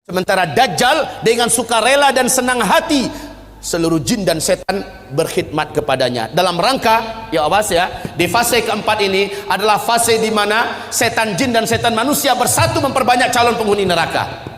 Sementara Dajjal dengan sukarela dan senang hati seluruh jin dan setan berkhidmat kepadanya dalam rangka, ya awas ya, di fase keempat ini adalah fase di mana setan jin dan setan manusia bersatu memperbanyak calon penghuni neraka.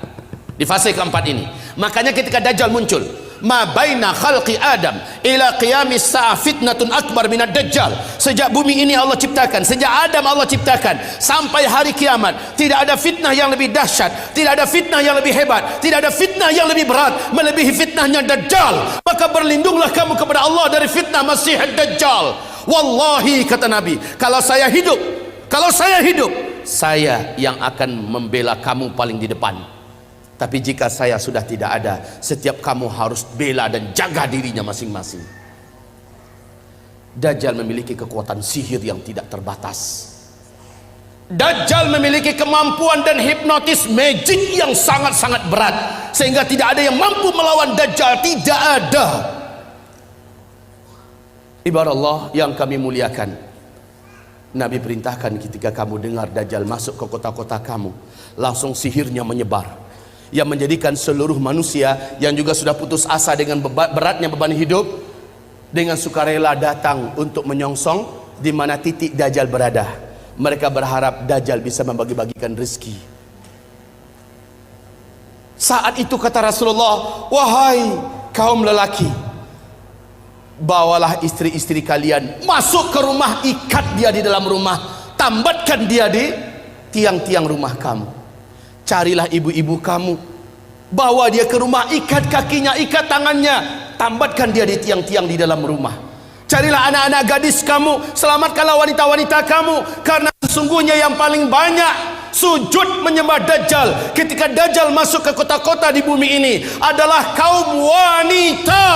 Di fase keempat ini, makanya ketika Dajjal muncul, ma baina khalqi Adam ila qiyamis sa'ah fitnatun akbar minad Dajjal. Sejak bumi ini Allah ciptakan, sejak Adam Allah ciptakan sampai hari kiamat, tidak ada fitnah yang lebih dahsyat, tidak ada fitnah yang lebih hebat, tidak ada fitnah yang lebih berat melebihi fitnahnya Dajjal. Maka berlindunglah kamu kepada Allah dari fitnah Masih Dajjal. Wallahi, kata Nabi, kalau saya hidup, saya yang akan membela kamu paling di depan. Tapi jika saya sudah tidak ada, setiap kamu harus bela dan jaga dirinya masing-masing. Dajjal memiliki kekuatan sihir yang tidak terbatas. Dajjal memiliki kemampuan dan hipnotis magic yang sangat-sangat berat, sehingga tidak ada yang mampu melawan Dajjal. Tidak ada. Ibarat Allah yang kami muliakan, Nabi perintahkan ketika kamu dengar Dajjal masuk ke kota-kota kamu, langsung sihirnya menyebar, yang menjadikan seluruh manusia yang juga sudah putus asa dengan beratnya beban hidup, dengan sukarela datang untuk menyongsong di mana titik Dajjal berada. Mereka berharap Dajjal bisa membagi-bagikan rezeki. Saat itu kata Rasulullah, wahai kaum lelaki, bawalah istri-istri kalian masuk ke rumah, ikat dia di dalam rumah, tambatkan dia di tiang-tiang rumah kamu. Carilah ibu-ibu kamu, bawa dia ke rumah, ikat kakinya, ikat tangannya, tambatkan dia di tiang-tiang di dalam rumah. Carilah anak-anak gadis kamu, selamatkanlah wanita-wanita kamu, karena sesungguhnya yang paling banyak sujud menyembah Dajjal ketika Dajjal masuk ke kota-kota di bumi ini adalah kaum wanita.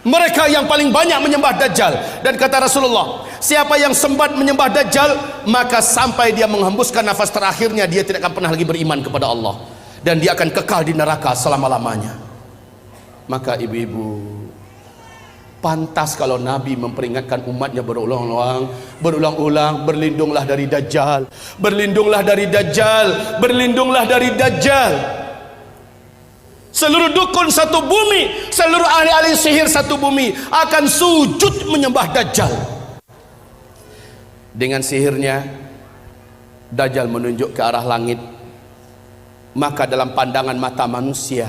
Mereka yang paling banyak menyembah Dajjal. Dan kata Rasulullah, siapa yang sempat menyembah Dajjal, maka sampai dia menghembuskan nafas terakhirnya, dia tidak akan pernah lagi beriman kepada Allah, dan dia akan kekal di neraka selama-lamanya. Maka ibu-ibu, pantas kalau Nabi memperingatkan umatnya berulang-ulang, berlindunglah dari Dajjal, berlindunglah dari Dajjal, berlindunglah dari Dajjal. Seluruh dukun satu bumi, seluruh ahli-ahli sihir satu bumi akan sujud menyembah Dajjal. Dengan sihirnya Dajjal menunjuk ke arah langit, maka dalam pandangan mata manusia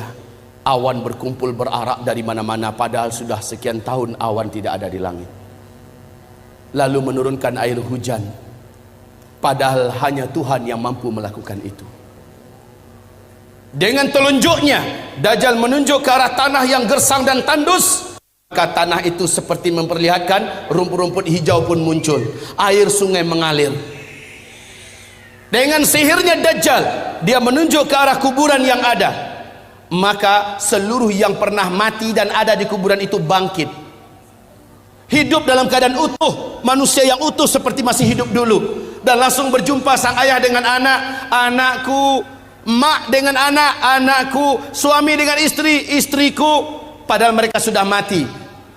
awan berkumpul berarak dari mana-mana, padahal sudah sekian tahun awan tidak ada di langit. Lalu menurunkan air hujan, padahal hanya Tuhan yang mampu melakukan itu. Dengan telunjuknya Dajjal menunjuk ke arah tanah yang gersang dan tandus, maka tanah itu seperti memperlihatkan rumput-rumput hijau pun muncul, air sungai mengalir. Dengan sihirnya Dajjal, dia menunjuk ke arah kuburan yang ada, maka seluruh yang pernah mati dan ada di kuburan itu bangkit, hidup dalam keadaan utuh, manusia yang utuh seperti masih hidup dulu, dan langsung berjumpa sang ayah dengan anak, anakku, mak dengan anak, anakku, suami dengan istri, istriku, padahal mereka sudah mati.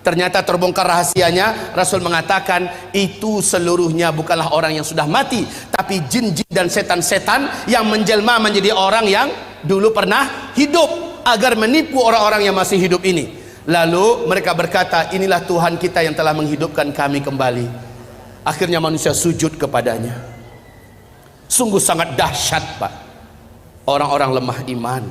Ternyata terbongkar rahasianya. Rasul mengatakan itu seluruhnya bukanlah orang yang sudah mati, tapi jin-jin dan setan-setan yang menjelma menjadi orang yang dulu pernah hidup, agar menipu orang-orang yang masih hidup ini. Lalu mereka berkata, inilah Tuhan kita yang telah menghidupkan kami kembali. Akhirnya manusia sujud kepadanya. Sungguh sangat dahsyat, Pak. Orang-orang lemah iman,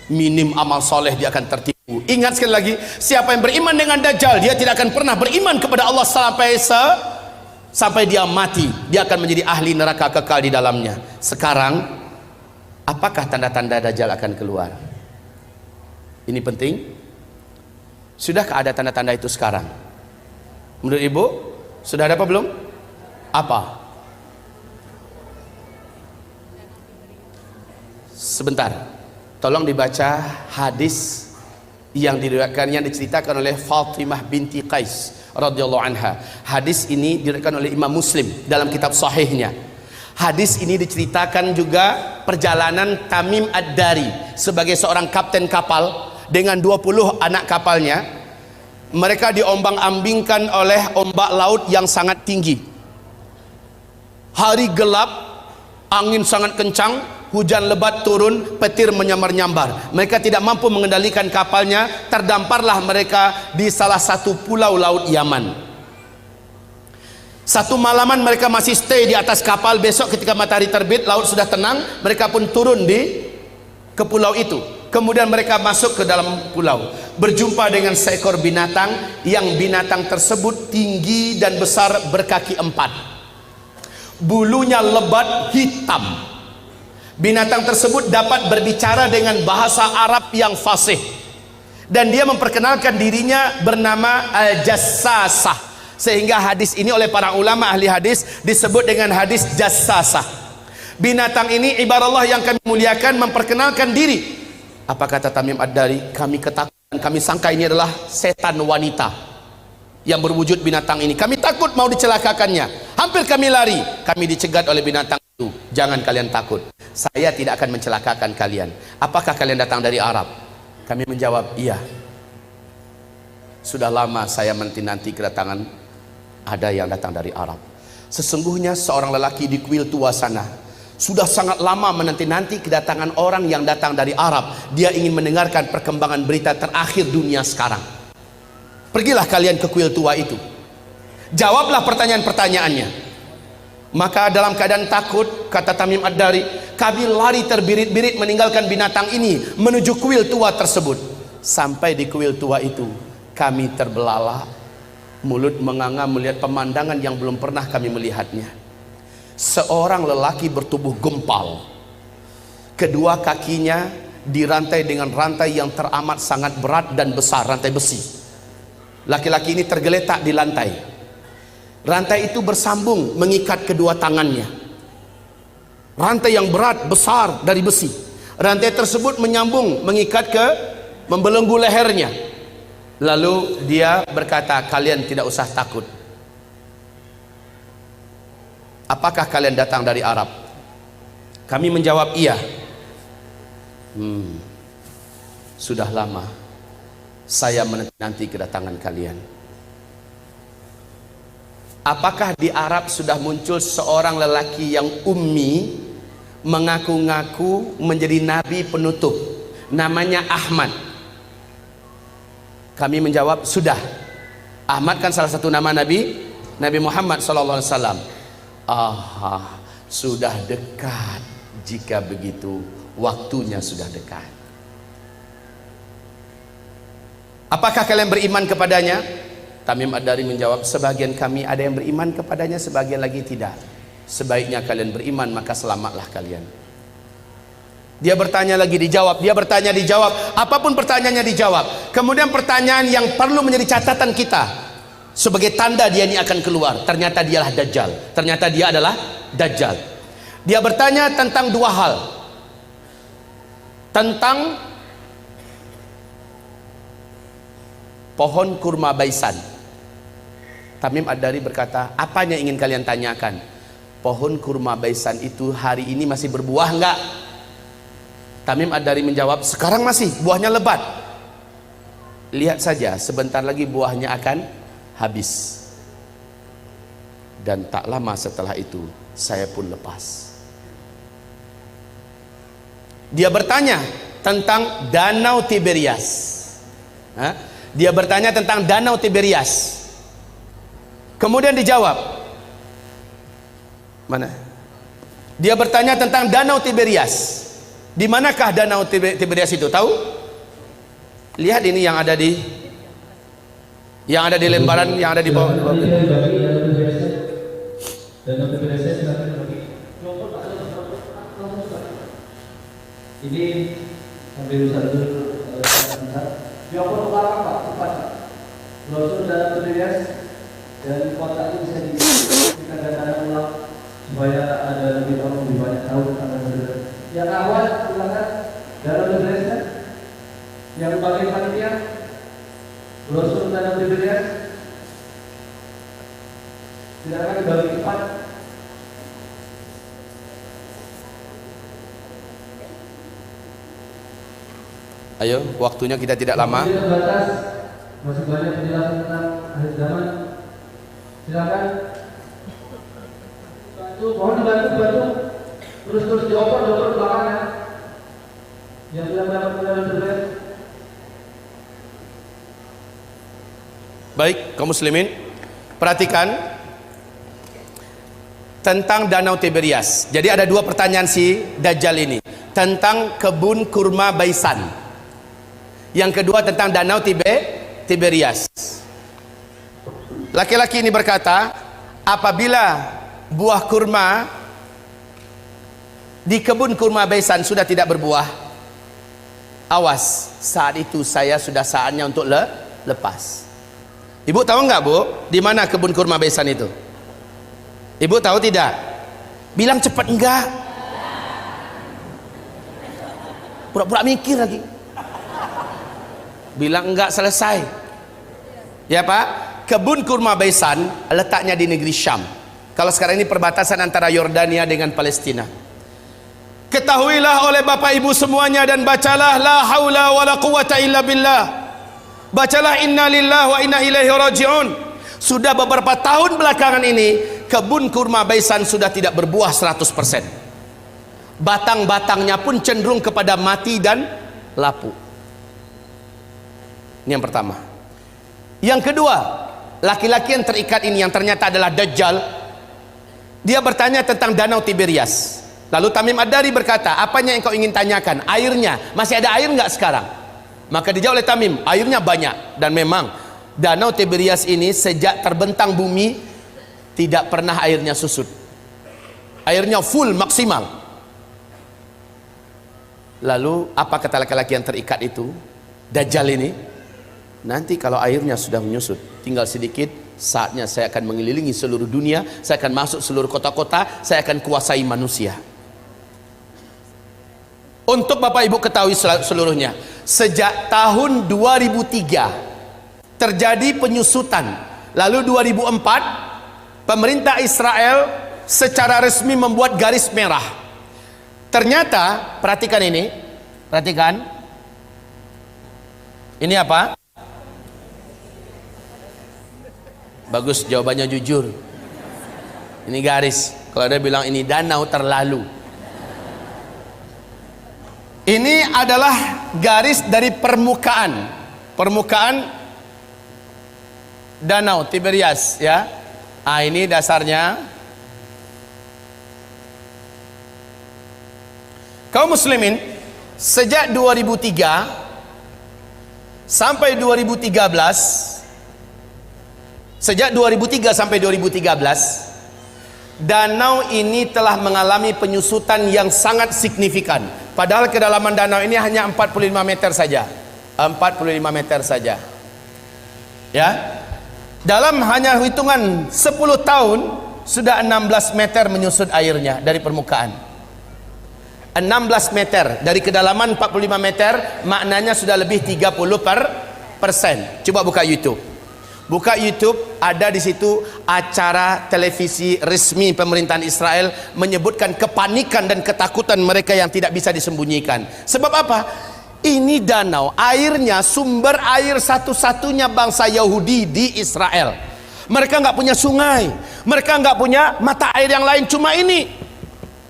minim amal soleh, dia akan tertipu. Ingat sekali lagi, siapa yang beriman dengan Dajjal, dia tidak akan pernah beriman kepada Allah sampai dia mati. Dia akan menjadi ahli neraka kekal di dalamnya. Sekarang, apakah tanda-tanda Dajjal akan keluar? Ini penting. Sudahkah ada tanda-tanda itu sekarang? Menurut Ibu, sudah ada apa belum? Apa? Sebentar, tolong dibaca hadis yang diriwayatkan, yang diceritakan oleh Fatimah binti Qais radhiyallahu anha. Hadis ini diriwayatkan oleh Imam Muslim dalam kitab sahihnya. Hadis ini diceritakan juga perjalanan Tamim Ad-Dari sebagai seorang kapten kapal dengan 20 anak kapalnya. Mereka diombang-ambingkan oleh ombak laut yang sangat tinggi. Hari gelap, angin sangat kencang, hujan lebat turun, petir menyambar-nyambar. Mereka tidak mampu mengendalikan kapalnya, terdamparlah mereka di salah satu pulau laut Yaman. Satu malaman mereka masih stay di atas kapal. Besok ketika matahari terbit, laut sudah tenang, mereka pun turun ke pulau itu. Kemudian mereka masuk ke dalam pulau, berjumpa dengan seekor binatang, yang binatang tersebut tinggi dan besar, berkaki 4, bulunya lebat hitam. Binatang tersebut dapat berbicara dengan bahasa Arab yang fasih, dan dia memperkenalkan dirinya bernama Al-Jassasah, sehingga hadis ini oleh para ulama ahli hadis disebut dengan hadis Jassasah. Binatang ini, ibarat yang kami muliakan, memperkenalkan diri. Apa kata Tamim Ad-Dari? Kami ketakutan, kami sangka ini adalah setan wanita yang berwujud binatang ini. Kami takut mau dicelakakannya. Hampir kami lari. Kami dicegat oleh binatang itu. Jangan kalian takut, saya tidak akan mencelakakan kalian. Apakah kalian datang dari Arab? Kami menjawab, iya. Sudah lama saya menanti kedatangan ada yang datang dari Arab. Sesungguhnya seorang lelaki di kuil tua sana sudah sangat lama menanti-nanti kedatangan orang yang datang dari Arab. Dia ingin mendengarkan perkembangan berita terakhir dunia sekarang. Pergilah kalian ke kuil tua itu, jawablah pertanyaan-pertanyaannya. Maka dalam keadaan takut, kata Tamim Ad-Dari, kami lari terbirit-birit meninggalkan binatang ini menuju kuil tua tersebut. Sampai di kuil tua itu, kami terbelalak, mulut menganga melihat pemandangan yang belum pernah kami melihatnya. Seorang lelaki bertubuh gempal, kedua kakinya dirantai dengan rantai yang teramat sangat berat dan besar, rantai besi. Laki-laki ini tergeletak di lantai. Rantai itu bersambung mengikat kedua tangannya. Rantai yang berat besar dari besi. Rantai tersebut menyambung mengikat membelenggu lehernya. Lalu dia berkata, kalian tidak usah takut. Apakah kalian datang dari Arab? Kami menjawab, iya. Sudah lama saya menanti kedatangan kalian. Apakah di Arab sudah muncul seorang lelaki yang ummi, mengaku-ngaku menjadi nabi penutup, namanya Ahmad? Kami menjawab, sudah. Ahmad kan salah satu nama Nabi Muhammad SAW. Sudah dekat. Jika begitu, waktunya sudah dekat. Apakah kalian beriman kepadanya? Tamim Ad-Dari menjawab, sebagian kami ada yang beriman kepadanya, sebagian lagi tidak. Sebaiknya kalian beriman, maka selamatlah kalian. Dia bertanya lagi, dijawab. Dia bertanya, dijawab. Apapun pertanyaannya dijawab. Kemudian pertanyaan yang perlu menjadi catatan kita, sebagai tanda dia ini akan keluar, ternyata dialah Dajjal. Ternyata dia adalah Dajjal. Dia bertanya tentang dua hal. Tentang pohon kurma baisan. Tamim Ad-Dari berkata, apanya ingin kalian tanyakan? Pohon kurma baisan itu hari ini masih berbuah enggak? Tamim Ad-Dari menjawab, sekarang masih, buahnya lebat. Lihat saja, sebentar lagi buahnya akan habis. Dan tak lama setelah itu saya pun lepas. Dia bertanya tentang Danau Tiberias. Dia bertanya tentang Danau Tiberias. Kemudian dijawab, mana? Dia bertanya tentang Danau Tiberias. Di manakah Danau Tiberias itu? Tahu? Lihat ini yang ada di lembaran yang ada di bawah. Ini ambil satu Joko Utara Pak, cepat. Brosur Danau Tiberias dan kotak itu bisa kita data ulang supaya ada lebih orang lebih banyak tahu tentang Tiberias. Yang awal ulangan Danau Tiberias, yang bagian panitia brosur Danau Tiberias, silakan dibagi cepat. Ayo, waktunya kita tidak lama. Terbatas, masih banyak penjelasan tentang akhir zaman. Silakan. Bantu, mohon dibantu. Terus dioper belakangnya. Yang sudah mendapat kendaraan berbeda. Baik, kaum muslimin, perhatikan tentang Danau Tiberias. Jadi ada dua pertanyaan si Dajjal ini tentang kebun kurma Baisan. Yang kedua tentang Danau Tiberias. Laki-laki ini berkata, apabila buah kurma di kebun kurma Baisan sudah tidak berbuah, awas, saat itu saya sudah saatnya untuk lepas. Ibu tahu nggak, Bu, di mana kebun kurma Baisan itu? Ibu tahu tidak? Bilang cepat enggak. Pura-pura mikir lagi. Bilang enggak selesai. Ya, Pak? Kebun kurma Baisan letaknya di negeri Syam. Kalau sekarang ini perbatasan antara Yordania dengan Palestina. Ketahuilah oleh Bapak Ibu semuanya dan bacalah la haula wala quwata illa billah. Bacalah inna lillahi wa inna ilaihi raji'un. Sudah beberapa tahun belakangan ini kebun kurma Baisan sudah tidak berbuah 100%. Batang-batangnya pun cenderung kepada mati dan lapuk. Ini yang pertama. Yang kedua, laki-laki yang terikat ini yang ternyata adalah Dajjal. Dia bertanya tentang Danau Tiberias. Lalu Tamim Ad-Dari berkata, apanya yang kau ingin tanyakan? Airnya, masih ada air nggak sekarang? Maka dijawab oleh Tamim, airnya banyak. Dan memang Danau Tiberias ini sejak terbentang bumi tidak pernah airnya susut. Airnya full maksimal. Lalu apa kata laki-laki yang terikat itu? Dajjal ini, nanti kalau airnya sudah menyusut, tinggal sedikit, saatnya saya akan mengelilingi seluruh dunia, saya akan masuk seluruh kota-kota, saya akan kuasai manusia. Untuk Bapak Ibu ketahui seluruhnya, sejak tahun 2003 terjadi penyusutan. Lalu 2004 pemerintah Israel secara resmi membuat garis merah. Ternyata, perhatikan ini, perhatikan. Ini apa? Bagus, jawabannya jujur. Ini garis. Kalau dia bilang ini danau terlalu. Ini adalah garis dari permukaan Danau Tiberias, ya. Ini dasarnya. Kaum muslimin, sejak 2003 sampai 2013, sejak 2003 sampai 2013, danau ini telah mengalami penyusutan yang sangat signifikan. Padahal kedalaman danau ini hanya 45 meter saja. 45 meter saja. Ya. Dalam hanya hitungan 10 tahun sudah 16 meter menyusut airnya dari permukaan. 16 meter dari kedalaman 45 meter, maknanya sudah lebih 30%. Coba buka YouTube. Buka YouTube, ada di situ acara televisi resmi pemerintahan Israel menyebutkan kepanikan dan ketakutan mereka yang tidak bisa disembunyikan. Sebab apa? Ini danau, airnya sumber air satu-satunya bangsa Yahudi di Israel. Mereka nggak punya sungai, mereka nggak punya mata air yang lain, cuma ini.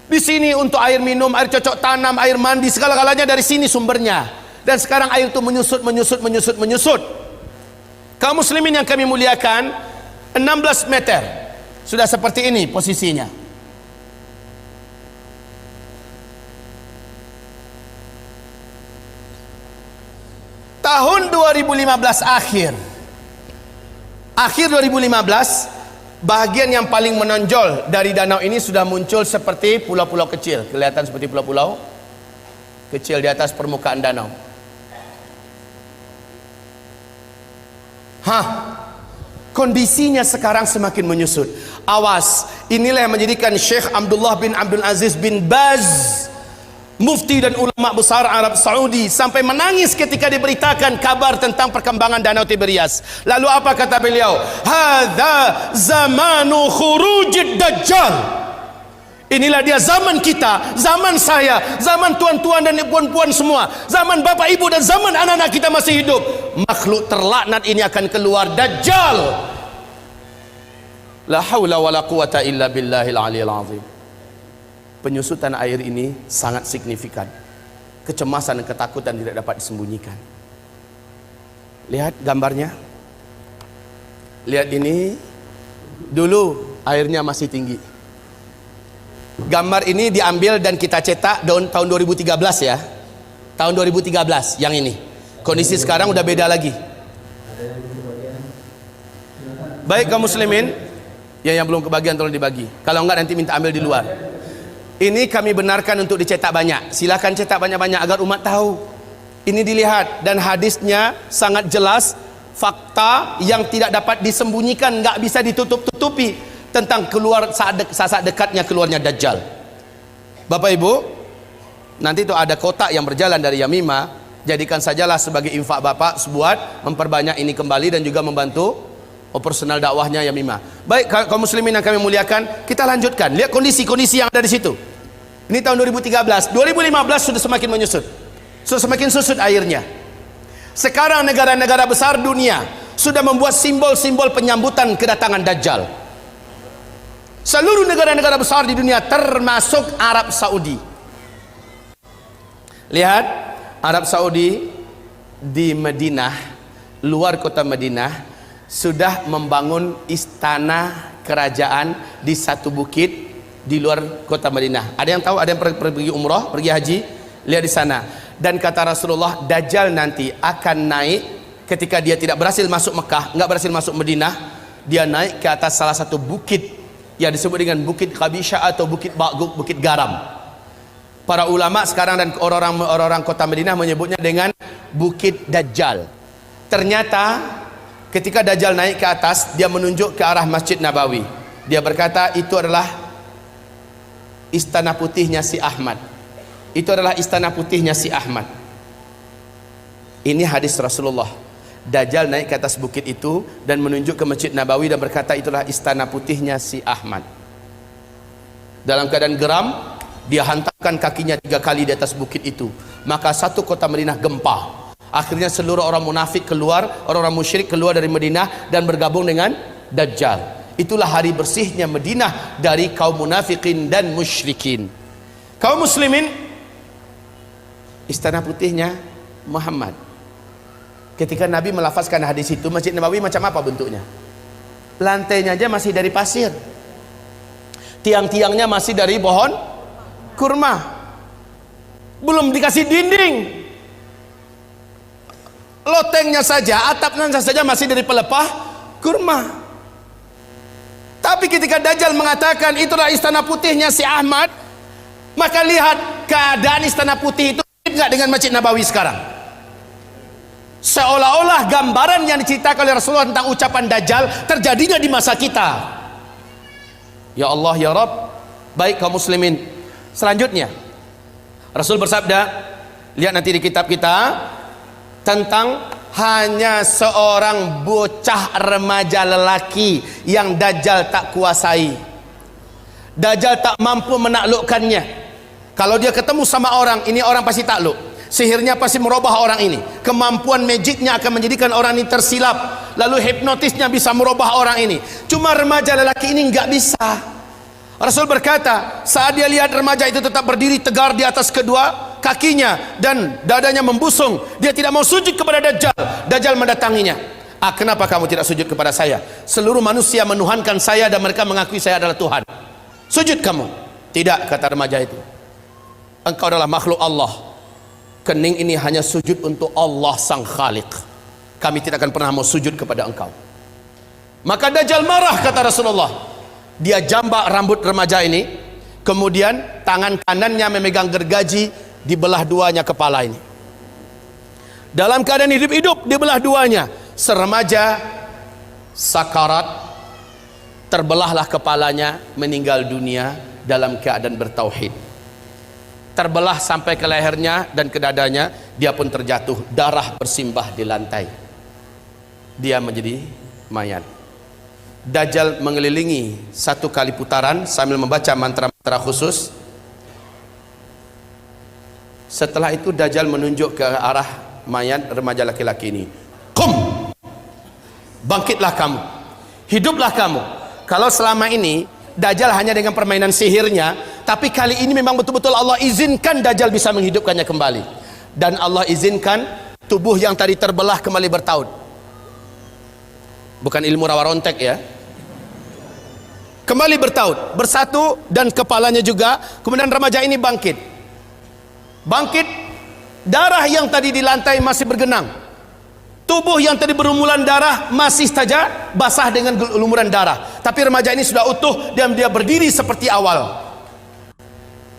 Di sini untuk air minum, air cocok tanam, air mandi, segala-galanya dari sini sumbernya. Dan sekarang air itu menyusut. Kaum muslimin yang kami muliakan, 16 meter sudah seperti ini posisinya. Tahun 2015 akhir 2015, bahagian yang paling menonjol dari danau ini sudah muncul seperti pulau-pulau kecil. Kelihatan seperti pulau-pulau kecil di atas permukaan danau. Kondisinya sekarang semakin menyusut. Awas, inilah yang menjadikan Syekh Abdullah bin Abdul Aziz bin Baz, mufti dan ulama besar Arab Saudi, sampai menangis ketika diberitakan kabar tentang perkembangan Danau Tiberias. Lalu apa kata beliau? Hadza zamanu khurujid dajjal. Inilah dia zaman kita, zaman saya, zaman tuan-tuan dan puan-puan semua, zaman bapak ibu dan zaman anak-anak kita masih hidup. Makhluk terlaknat ini akan keluar, Dajjal. La haula wala quwata illa billahil aliyil azim. penyusutan air ini sangat signifikan. Kecemasan dan ketakutan tidak dapat disembunyikan. Lihat gambarnya. Lihat ini. Dulu airnya masih tinggi. Gambar ini diambil dan kita cetak tahun 2013 ya. Tahun 2013 yang ini. Kondisi sekarang udah beda lagi. Baik kaum muslimin, yang belum kebagian tolong dibagi. Kalau enggak nanti minta ambil di luar. Ini kami benarkan untuk dicetak banyak. Silakan cetak banyak-banyak agar umat tahu. Ini dilihat dan hadisnya sangat jelas, fakta yang tidak dapat disembunyikan, enggak bisa ditutup-tutupi tentang keluar saat dekatnya keluarnya Dajjal. Bapak Ibu, nanti itu ada kotak yang berjalan dari Yamimah, jadikan sajalah sebagai infak Bapak buat memperbanyak ini kembali dan juga membantu operasional dakwahnya Yamimah. Baik kaum muslimin yang kami muliakan, kita lanjutkan. Lihat kondisi-kondisi yang ada di situ. Ini tahun 2013, 2015 sudah semakin menyusut. Sudah semakin susut airnya. Sekarang negara-negara besar dunia sudah membuat simbol-simbol penyambutan kedatangan Dajjal. Seluruh negara-negara besar di dunia termasuk Arab Saudi. Lihat Arab Saudi di Madinah, luar kota Madinah, sudah membangun istana kerajaan di satu bukit di luar kota Madinah. Ada yang tahu? Ada yang pergi umrah, pergi haji? Lihat di sana. Dan kata Rasulullah, Dajjal nanti akan naik ketika dia tidak berhasil masuk Mekah, enggak berhasil masuk Madinah, dia naik ke atas salah satu bukit yang disebut dengan Bukit Qabisha atau Bukit Ba'guk, Bukit Garam. Para ulama sekarang dan orang-orang kota Madinah menyebutnya dengan Bukit Dajjal. Ternyata ketika Dajjal naik ke atas, dia menunjuk ke arah Masjid Nabawi. Dia berkata, itu adalah istana putihnya si Ahmad. Itu adalah istana putihnya si Ahmad. Ini hadis Rasulullah. Dajjal naik ke atas bukit itu dan menunjuk ke Masjid Nabawi dan berkata, itulah istana putihnya si Ahmad. Dalam keadaan geram, dia hantarkan kakinya 3 kali di atas bukit itu. Maka satu kota Madinah gempa. Akhirnya seluruh orang munafik keluar, orang-orang musyrik keluar dari Madinah dan bergabung dengan Dajjal. Itulah hari bersihnya Madinah dari kaum munafikin dan musyrikin. Kaum muslimin, istana putihnya Muhammad. Ketika Nabi melafazkan hadis itu, Masjid Nabawi macam apa bentuknya? Lantainya aja masih dari pasir. Tiang-tiangnya masih dari pohon kurma. Belum dikasih dinding. Lotengnya saja, atapnya saja masih dari pelepah kurma. Tapi ketika Dajjal mengatakan itulah istana putihnya si Ahmad, maka lihat keadaan istana putih itu enggak dengan Masjid Nabawi sekarang. Seolah-olah gambaran yang diceritakan oleh Rasulullah tentang ucapan Dajjal terjadinya di masa kita. Ya Allah ya Rabb. Baik kaum muslimin, selanjutnya Rasul bersabda, lihat nanti di kitab kita, tentang hanya seorang bocah remaja lelaki yang Dajjal tak kuasai. Dajjal tak mampu menaklukkannya. Kalau dia ketemu sama orang, ini orang pasti takluk. Sihirnya pasti merubah orang ini. Kemampuan magicnya akan menjadikan orang ini tersilap. Lalu hipnotisnya bisa merubah orang ini. Cuma remaja lelaki ini nggak bisa. Rasul berkata, saat dia lihat remaja itu tetap berdiri tegar di atas kedua kakinya dan dadanya membusung, dia tidak mau sujud kepada Dajjal. Dajjal mendatanginya. Kenapa kamu tidak sujud kepada saya? Seluruh manusia menuhankan saya dan mereka mengakui saya adalah Tuhan. Sujud kamu. Tidak, kata remaja itu. Engkau adalah makhluk Allah. Kening ini hanya sujud untuk Allah sang Khaliq. Kami tidak akan pernah mau sujud kepada engkau. Maka Dajjal marah, kata Rasulullah. Dia jambak rambut remaja ini, kemudian tangan kanannya memegang gergaji, dibelah duanya kepala ini. Dalam keadaan hidup-hidup dibelah duanya. Seremaja sakarat, terbelahlah kepalanya, meninggal dunia dalam keadaan bertauhid. Terbelah sampai ke lehernya dan ke dadanya, dia pun terjatuh, darah bersimbah di lantai. Dia menjadi mayat. Dajjal mengelilingi 1 kali putaran sambil membaca mantra-mantra khusus. Setelah itu Dajjal menunjuk ke arah mayat remaja laki-laki ini. Qum, bangkitlah kamu, hiduplah kamu. Kalau selama ini Dajjal hanya dengan permainan sihirnya Tapi kali ini memang betul-betul Allah izinkan Dajjal bisa menghidupkannya kembali. Dan Allah izinkan tubuh yang tadi terbelah kembali bertaut. Bukan ilmu rawa rontek ya. Kembali bertaut, bersatu, dan kepalanya juga. Kemudian remaja ini bangkit. Bangkit, darah yang tadi di lantai masih bergenang. Tubuh yang tadi berlumuran darah masih saja basah dengan lumuran darah. Tapi remaja ini sudah utuh dan dia berdiri seperti awal.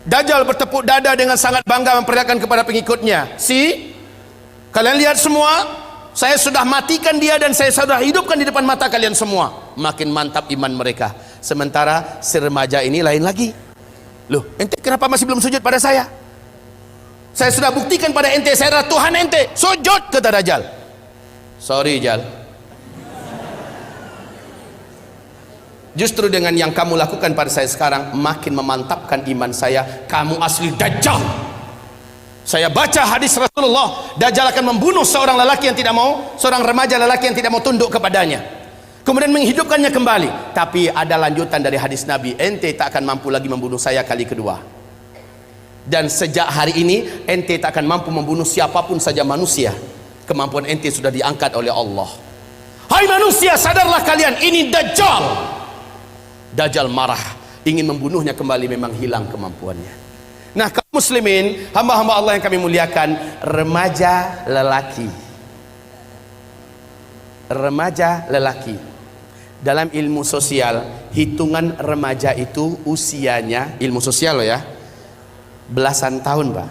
Dajjal bertepuk dada dengan sangat bangga memperlihatkan kepada pengikutnya, kalian lihat semua, saya sudah matikan dia dan saya sudah hidupkan di depan mata kalian semua. Makin mantap iman mereka. Sementara si remaja ini lain lagi. Loh, ente kenapa masih belum sujud pada saya? Saya sudah buktikan pada ente, saya adalah Tuhan ente. Sujud, kata Dajjal. Sorry Jal, justru dengan yang kamu lakukan pada saya sekarang makin memantapkan iman saya. Kamu asli Dajjal. Saya baca hadis Rasulullah, Dajjal akan membunuh seorang lelaki yang tidak mau, seorang remaja lelaki yang tidak mau tunduk kepadanya, kemudian menghidupkannya kembali. Tapi ada lanjutan dari hadis Nabi, ente tak akan mampu lagi membunuh saya kali kedua. Dan sejak hari ini ente tak akan mampu membunuh siapapun saja manusia. Kemampuan ente sudah diangkat oleh Allah. Hai manusia, sadarlah kalian, ini Dajjal. Dajjal marah, ingin membunuhnya kembali, memang hilang kemampuannya. Nah, kaum muslimin, hamba-hamba Allah yang kami muliakan, remaja lelaki. Remaja lelaki. Dalam ilmu sosial, hitungan remaja itu usianya, ilmu sosial loh ya, belasan tahun Pak.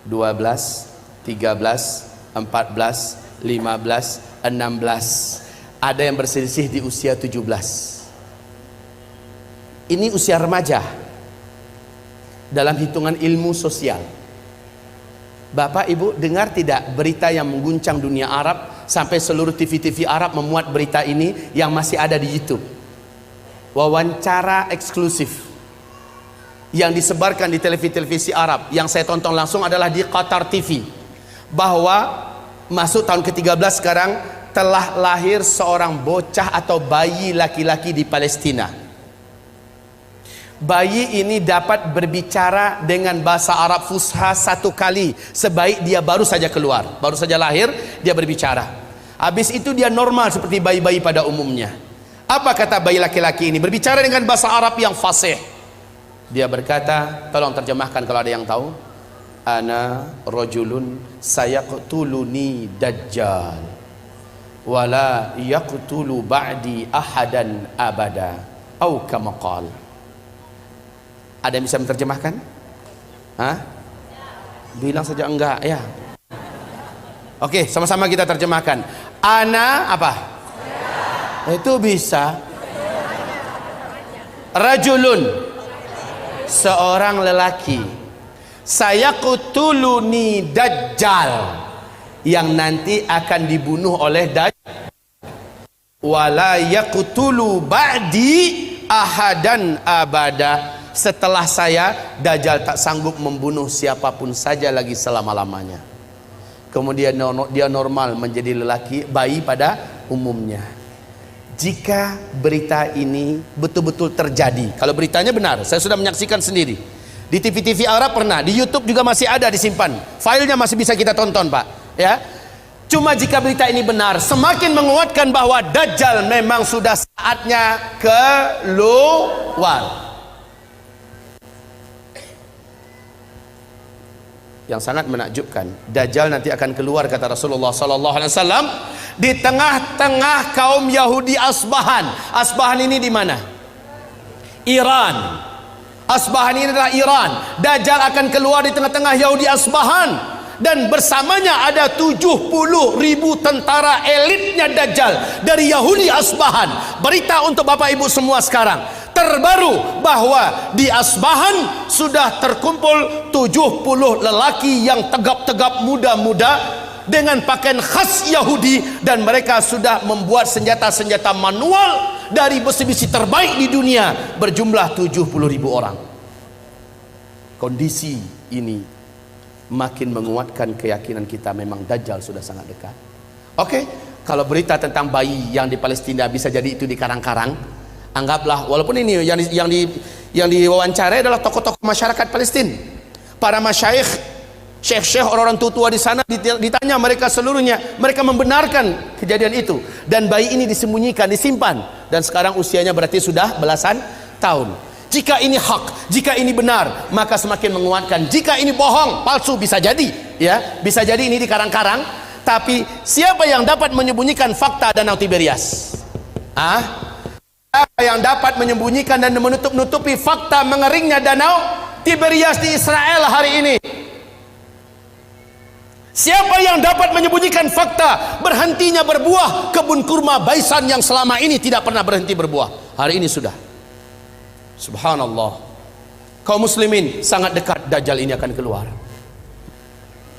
12, 13, 14, 15, 16. Ada yang berselisih di usia 17. Ini usia remaja dalam hitungan ilmu sosial. Bapak Ibu dengar tidak berita yang mengguncang dunia Arab, sampai seluruh TV-TV Arab memuat berita ini yang masih ada di YouTube. Wawancara eksklusif yang disebarkan di televisi-televisi Arab, yang saya tonton langsung adalah di Qatar TV, bahwa masuk tahun ke-13 sekarang telah lahir seorang bocah atau bayi laki-laki di Palestina. Bayi ini dapat berbicara dengan bahasa Arab Fusha 1 kali sebaik dia baru saja keluar, baru saja lahir dia berbicara. Habis itu dia normal seperti bayi-bayi pada umumnya. Apa kata bayi laki-laki ini? Berbicara dengan bahasa Arab yang fasih. Dia berkata, tolong terjemahkan kalau ada yang tahu. Ana rajulun sayaqtuluni Dajjal wala yaqtulu ba'di ahadan abada au kama qala. Ada yang bisa menerjemahkan? Hah? Bilang saja enggak ya. Oke, sama-sama kita terjemahkan. Ana apa? Itu bisa. Rajulun, seorang lelaki, sayaqtuluni Dajjal, yang nanti akan dibunuh oleh Dajjal, wala yaqtulu ba'di ahadan abada, setelah saya Dajjal tak sanggup membunuh siapapun saja lagi selama-lamanya. Kemudian dia normal menjadi lelaki, bayi pada umumnya. Jika berita ini betul-betul terjadi, kalau beritanya benar, saya sudah menyaksikan sendiri di TV-TV Arab, pernah di YouTube juga masih ada disimpan, filenya masih bisa kita tonton Pak ya. Cuma jika berita ini benar, semakin menguatkan bahwa Dajjal memang sudah saatnya keluar. Yang sangat menakjubkan, Dajjal nanti akan keluar, kata Rasulullah SAW, di tengah-tengah kaum Yahudi Asbahan. Asbahan ini di mana? Iran. Asbahan ini adalah Iran. Dajjal akan keluar di tengah-tengah Yahudi Asbahan, dan bersamanya ada 70.000 tentara elitnya Dajjal dari Yahudi Asbahan. Berita untuk Bapak Ibu semua sekarang terbaru bahwa di Asbahan sudah terkumpul 70 lelaki yang tegap-tegap, muda-muda dengan pakaian khas Yahudi, dan mereka sudah membuat senjata-senjata manual dari besi-besi terbaik di dunia berjumlah 70.000 orang. Kondisi ini makin menguatkan keyakinan kita memang Dajjal sudah sangat dekat. Oke, kalau berita tentang bayi yang di Palestina bisa jadi itu di karang-karang, Anggaplah, walaupun ini yang diwawancarai adalah tokoh-tokoh masyarakat Palestina, para masyayikh, syekh-syekh, orang-orang tua di sana, ditanya mereka seluruhnya, mereka membenarkan kejadian itu, dan bayi ini disembunyikan, disimpan, dan sekarang usianya berarti sudah belasan tahun. Jika ini hak, jika ini benar, maka semakin menguatkan. Jika ini bohong, palsu, bisa jadi, ya, bisa jadi ini dikarang-karang. Tapi siapa yang dapat menyembunyikan fakta Danau Tiberias? Siapa yang dapat menyembunyikan dan menutup-nutupi fakta mengeringnya Danau Tiberias di Israel hari ini? Siapa yang dapat menyembunyikan fakta berhentinya berbuah kebun kurma Baisan yang selama ini tidak pernah berhenti berbuah? Hari ini sudah. Subhanallah. Kaum muslimin, sangat dekat Dajjal ini akan keluar.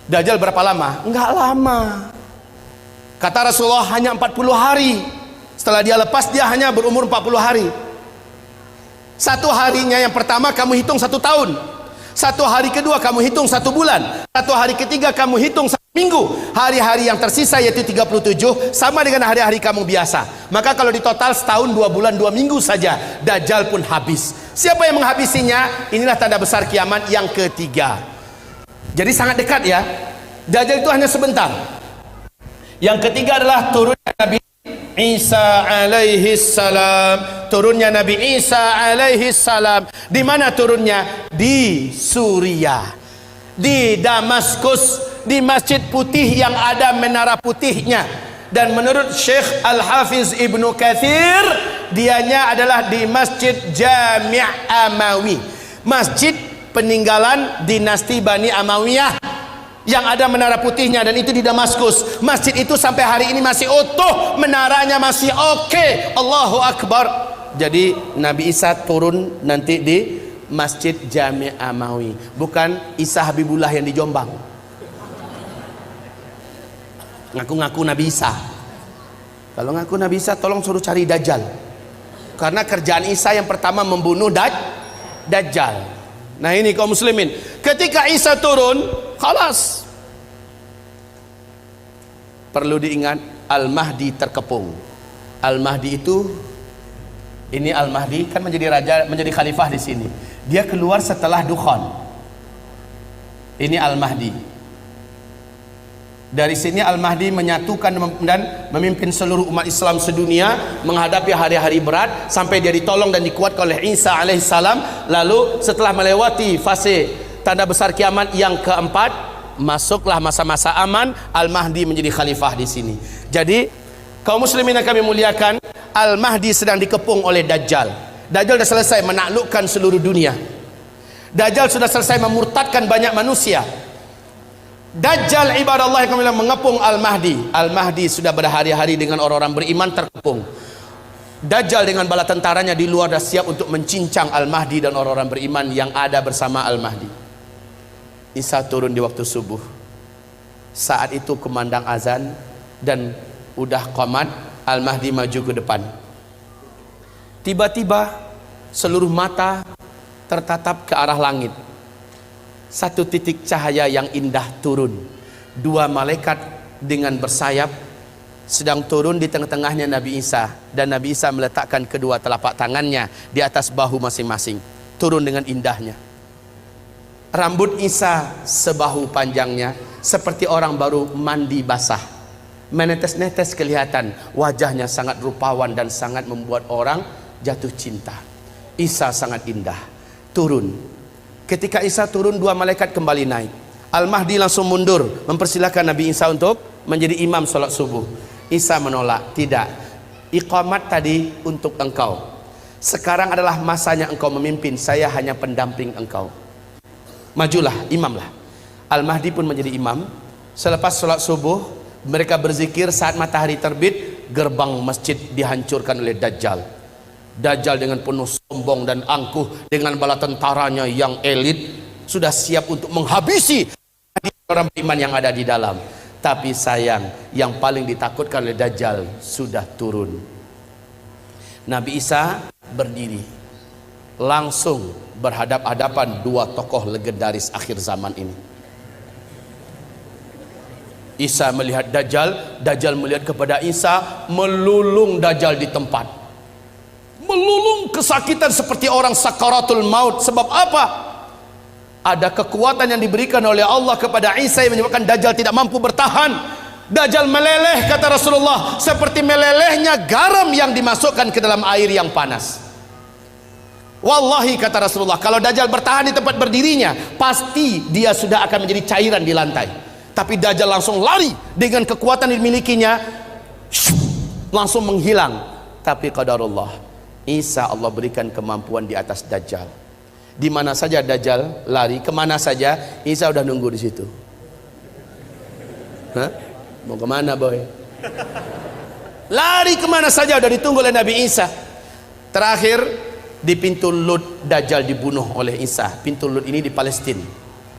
Dajjal berapa lama? Enggak lama. Kata Rasulullah hanya 40 hari. Setelah dia lepas, dia hanya berumur 40 hari. Satu harinya yang pertama kamu hitung 1 tahun. Satu hari kedua kamu hitung 1 bulan. Satu hari ketiga kamu hitung 1 minggu. Hari-hari yang tersisa yaitu 37 sama dengan hari-hari kamu biasa. Maka kalau ditotal setahun 2 bulan 2 minggu saja, Dajjal pun habis. Siapa yang menghabisinya? Inilah tanda besar kiamat yang ketiga. Jadi sangat dekat ya. Dajjal itu hanya sebentar. Yang ketiga adalah turunnya Nabi Isa alaihi salam. Turunnya Nabi Isa alaihi salam. Di mana turunnya? Di Suriah, di Damaskus, di Masjid Putih yang ada menara putihnya. Dan menurut Syekh Al-Hafiz Ibnu Katsir, dianya adalah di Masjid Jami' Amawi, masjid peninggalan dinasti Bani Amawiyah yang ada menara putihnya, dan itu di Damaskus. Masjid itu sampai hari ini masih utuh, menaranya masih oke. Allahu Akbar. Jadi Nabi Isa turun nanti di Masjid Jami' Amawi, bukan Isa Habibullah yang di Jombang. Ngaku-ngaku Nabi Isa. Kalau ngaku Nabi Isa, tolong suruh cari Dajjal, karena kerjaan Isa yang pertama membunuh Dajjal. Nah ini kaum muslimin, ketika Isa turun, khalas. Perlu diingat, Al-Mahdi terkepung. Al-Mahdi itu, ini Al-Mahdi kan menjadi raja, menjadi khalifah di sini. Dia keluar setelah Dukhan. Ini Al-Mahdi. Dari sini Al-Mahdi menyatukan dan memimpin seluruh umat Islam sedunia menghadapi hari-hari berat sampai dia ditolong dan dikuatkan oleh Isa alaihissalam. Lalu setelah melewati fase tanda besar kiamat yang keempat, masuklah masa-masa aman. Al-Mahdi menjadi khalifah di sini. Jadi kaum muslimin yang kami muliakan, Al-Mahdi sedang dikepung oleh Dajjal. Dajjal sudah selesai menaklukkan seluruh dunia. Dajjal sudah selesai memurtadkan banyak manusia. Dajjal ibadallah yang mengepung Al-Mahdi. Al-Mahdi sudah berhari-hari dengan orang-orang beriman terkepung. Dajjal dengan bala tentaranya di luar dah siap untuk mencincang Al-Mahdi dan orang-orang beriman yang ada bersama Al-Mahdi. Isa turun di waktu subuh. Saat itu kumandang azan dan udah qamat. Al-Mahdi maju ke depan. Tiba-tiba seluruh mata tertatap ke arah langit. Satu titik cahaya yang indah turun. 2 malaikat dengan bersayap sedang turun di tengah-tengahnya Nabi Isa, dan Nabi Isa meletakkan kedua telapak tangannya di atas bahu masing-masing. Turun dengan indahnya. Rambut Isa sebahu panjangnya, seperti orang baru mandi basah. Menetes-netes kelihatan, wajahnya sangat rupawan dan sangat membuat orang jatuh cinta. Isa sangat indah. Turun. Ketika Isa turun, 2 malaikat kembali naik. Al-Mahdi langsung mundur mempersilahkan Nabi Isa untuk menjadi imam sholat subuh. Isa menolak, tidak, iqamat tadi untuk engkau, sekarang adalah masanya engkau memimpin, saya hanya pendamping engkau. Majulah, imamlah. Al-Mahdi pun menjadi imam. Selepas sholat subuh, mereka berzikir. Saat matahari terbit, gerbang masjid dihancurkan oleh Dajjal. Dajjal dengan penuh sombong dan angkuh dengan bala tentaranya yang elit sudah siap untuk menghabisi orang beriman yang ada di dalam. Tapi sayang, yang paling ditakutkan oleh Dajjal sudah turun. Nabi Isa berdiri, langsung berhadap-hadapan 2 tokoh legendaris akhir zaman ini. Isa melihat Dajjal, Dajjal melihat kepada Isa, melulung Dajjal di tempat. melulung kesakitan seperti orang sakaratul maut. Sebab apa? Ada kekuatan yang diberikan oleh Allah kepada Isa yang menyebabkan Dajjal tidak mampu bertahan. Dajjal meleleh, kata Rasulullah, seperti melelehnya garam yang dimasukkan ke dalam air yang panas. Wallahi, kata Rasulullah, kalau Dajjal bertahan di tempat berdirinya, pasti dia sudah akan menjadi cairan di lantai. Tapi Dajjal langsung lari dengan kekuatan yang dimilikinya, langsung menghilang. Tapi qadarullah, Isa Allah berikan kemampuan di atas Dajjal. Di mana saja Dajjal lari, kemana saja, Isa udah nunggu di situ. Hah? Mau kemana boy? Lari kemana saja udah ditunggu oleh Nabi Isa. Terakhir di pintu Lud, Dajjal dibunuh oleh Isa. Pintu Lud ini di Palestina,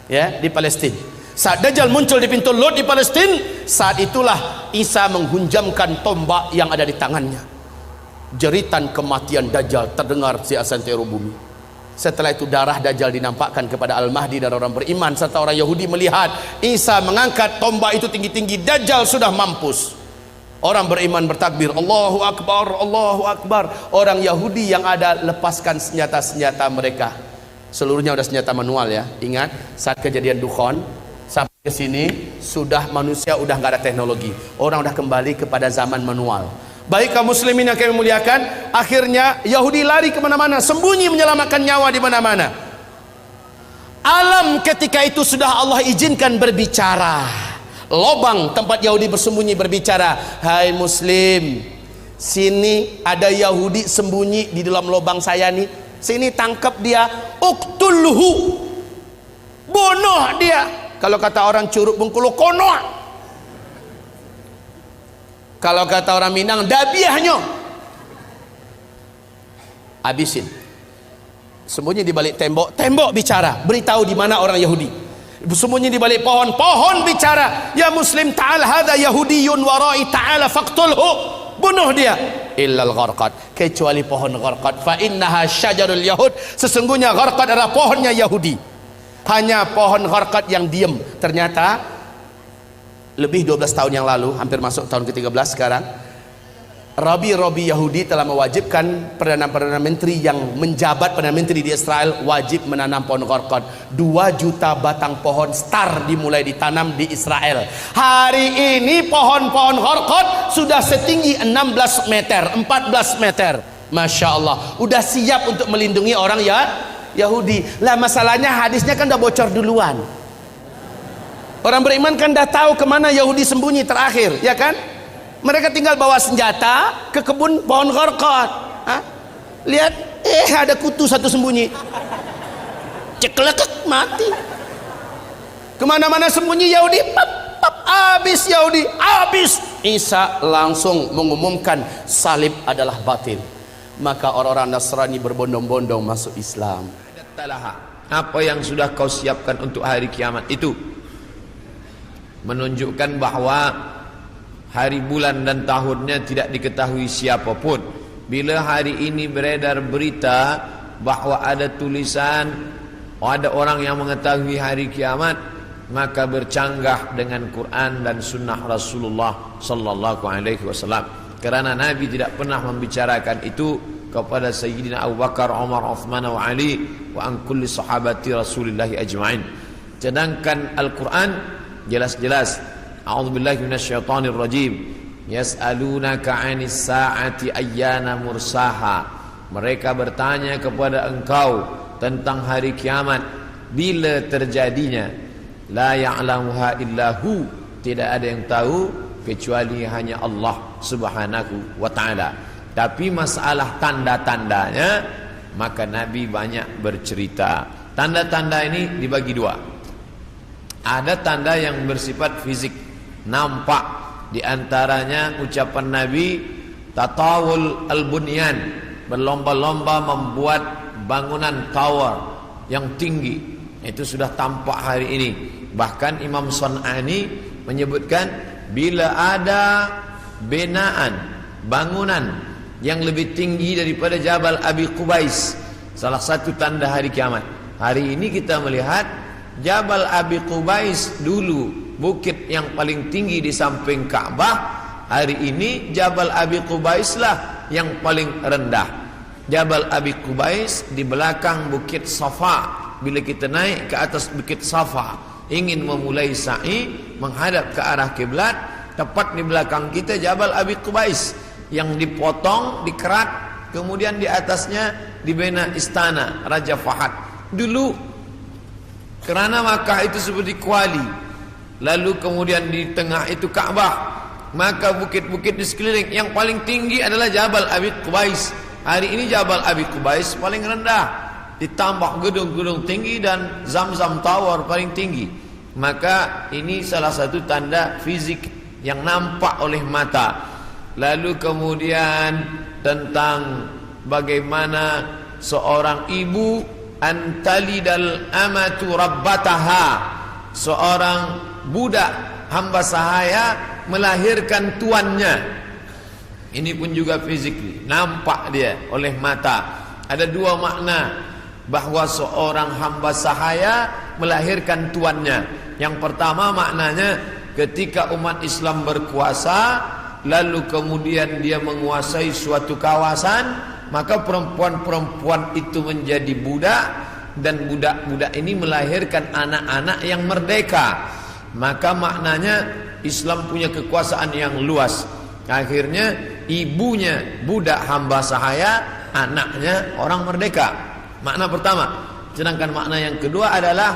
ya, di Palestina. Saat Dajjal muncul di pintu Lud di Palestina, saat itulah Isa menghunjamkan tombak yang ada di tangannya. Jeritan kematian Dajjal terdengar di antero bumi. Setelah itu darah Dajjal dinampakkan kepada Al-Mahdi dan orang beriman serta orang Yahudi melihat Isa mengangkat tombak itu tinggi-tinggi. Dajjal sudah mampus. Orang beriman bertakbir, Allahu Akbar, Allahu Akbar. Orang Yahudi yang ada lepaskan senjata-senjata mereka. Seluruhnya udah senjata manual, ya. Ingat, saat kejadian Dukhon sampai ke sini sudah manusia udah nggak ada teknologi. Orang udah kembali kepada zaman manual. Baik kaum muslimin yang kami muliakan, akhirnya Yahudi lari kemana-mana, sembunyi menyelamatkan nyawa di mana-mana. Alam ketika itu sudah Allah izinkan berbicara. Lobang tempat Yahudi bersembunyi berbicara, hai muslim, sini ada Yahudi sembunyi di dalam lobang saya nih, sini tangkap dia, uktulhu, bunuh dia. Kalau kata orang Curug Bengkulu, kono. Kalau kata orang Minang, dabiahnya, habisin. Sembunyi di balik tembok, tembok bicara, beritahu di mana orang Yahudi. Sembunyi di balik pohon, pohon bicara, ya muslim ta'al hadza yahudiyun warai ta'ala faqtulhu, bunuh dia. Illal gharqad, kecuali pohon gharqad, fa innaha syajarul yahud, sesungguhnya gharqad adalah pohonnya Yahudi. Hanya pohon gharqad yang diam. Ternyata lebih 12 tahun yang lalu, hampir masuk tahun ke-13 sekarang, Rabi-rabi Yahudi telah mewajibkan Perdana Menteri yang menjabat Perdana Menteri di Israel wajib menanam pohon gharqad. 2 juta batang pohon star dimulai ditanam di Israel. Hari ini pohon-pohon gharqad sudah setinggi 16 meter, 14 meter. Masya Allah, udah siap untuk melindungi orang Yahudi. Lah masalahnya hadisnya kan udah bocor duluan. Orang beriman kan dah tahu kemana Yahudi sembunyi terakhir, ya kan? Mereka tinggal bawa senjata ke kebun pohon gharqad. Lihat, ada kutu satu sembunyi. Ceklekek, mati. Kemana-mana sembunyi Yahudi, habis Yahudi, habis. Isa langsung mengumumkan salib adalah batil. Maka orang-orang Nasrani berbondong-bondong masuk Islam. Apa yang sudah kau siapkan untuk hari kiamat itu menunjukkan bahwa hari, bulan dan tahunnya tidak diketahui siapapun. Bila hari ini beredar berita bahwa ada tulisan ada orang yang mengetahui hari kiamat, maka bercanggah dengan Quran dan sunnah Rasulullah sallallahu alaihi wasallam. Kerana Nabi tidak pernah membicarakan itu kepada Sayyidina Abu Bakar, Umar, Uthman wa Ali wa an kulli sahabati Rasulillah ajma'in. Sedangkan Al-Quran jelas-jelas, a'udzubillahi minasyaitonir rajim, yas'alunaka 'anis sa'ati ayyana mursaha. Mereka bertanya kepada engkau tentang hari kiamat, bila terjadinya. La ya'lamuha illahu, tidak ada yang tahu kecuali hanya Allah Subhanahu wa ta'ala. Tapi masalah tanda-tandanya, maka Nabi banyak bercerita. Tanda-tanda ini dibagi 2. Ada tanda yang bersifat fisik, nampak. Di antaranya ucapan Nabi, tatawul al-bunyan, berlomba-lomba membuat bangunan tower yang tinggi. Itu sudah tampak hari ini. Bahkan Imam Sun'ani menyebutkan, bila ada binaan, bangunan yang lebih tinggi daripada Jabal Abi Qubais, salah satu tanda hari kiamat. Hari ini kita melihat Jabal Abi Qubais dulu bukit yang paling tinggi di samping Ka'bah. Hari ini Jabal Abi Qubais lah yang paling rendah. Jabal Abi Qubais di belakang Bukit Safa. Bila kita naik ke atas Bukit Safa, ingin memulai sa'i menghadap ke arah kiblat, tepat di belakang kita Jabal Abi Qubais yang dipotong, dikerat, kemudian di atasnya dibina istana Raja Fahad. Dulu kerana Makkah itu seperti kuali, lalu kemudian di tengah itu Ka'bah, maka bukit-bukit di sekeliling yang paling tinggi adalah Jabal Abi Qubais. Hari ini Jabal Abi Qubais paling rendah, ditambah gedung-gedung tinggi dan Zamzam Tower paling tinggi. Maka ini salah satu tanda fizik yang nampak oleh mata. Lalu kemudian tentang bagaimana seorang ibu antalidal amatu rabbataha, seorang budak hamba sahaya melahirkan tuannya. Ini pun juga fizik, nampak dia oleh mata. Ada dua makna bahawa seorang hamba sahaya melahirkan tuannya. Yang pertama maknanya ketika umat Islam berkuasa, lalu kemudian dia menguasai suatu kawasan, maka perempuan-perempuan itu menjadi budak, dan budak-budak ini melahirkan anak-anak yang merdeka. Maka maknanya Islam punya kekuasaan yang luas. Akhirnya ibunya budak hamba sahaya, anaknya orang merdeka. Makna pertama. Sedangkan makna yang kedua adalah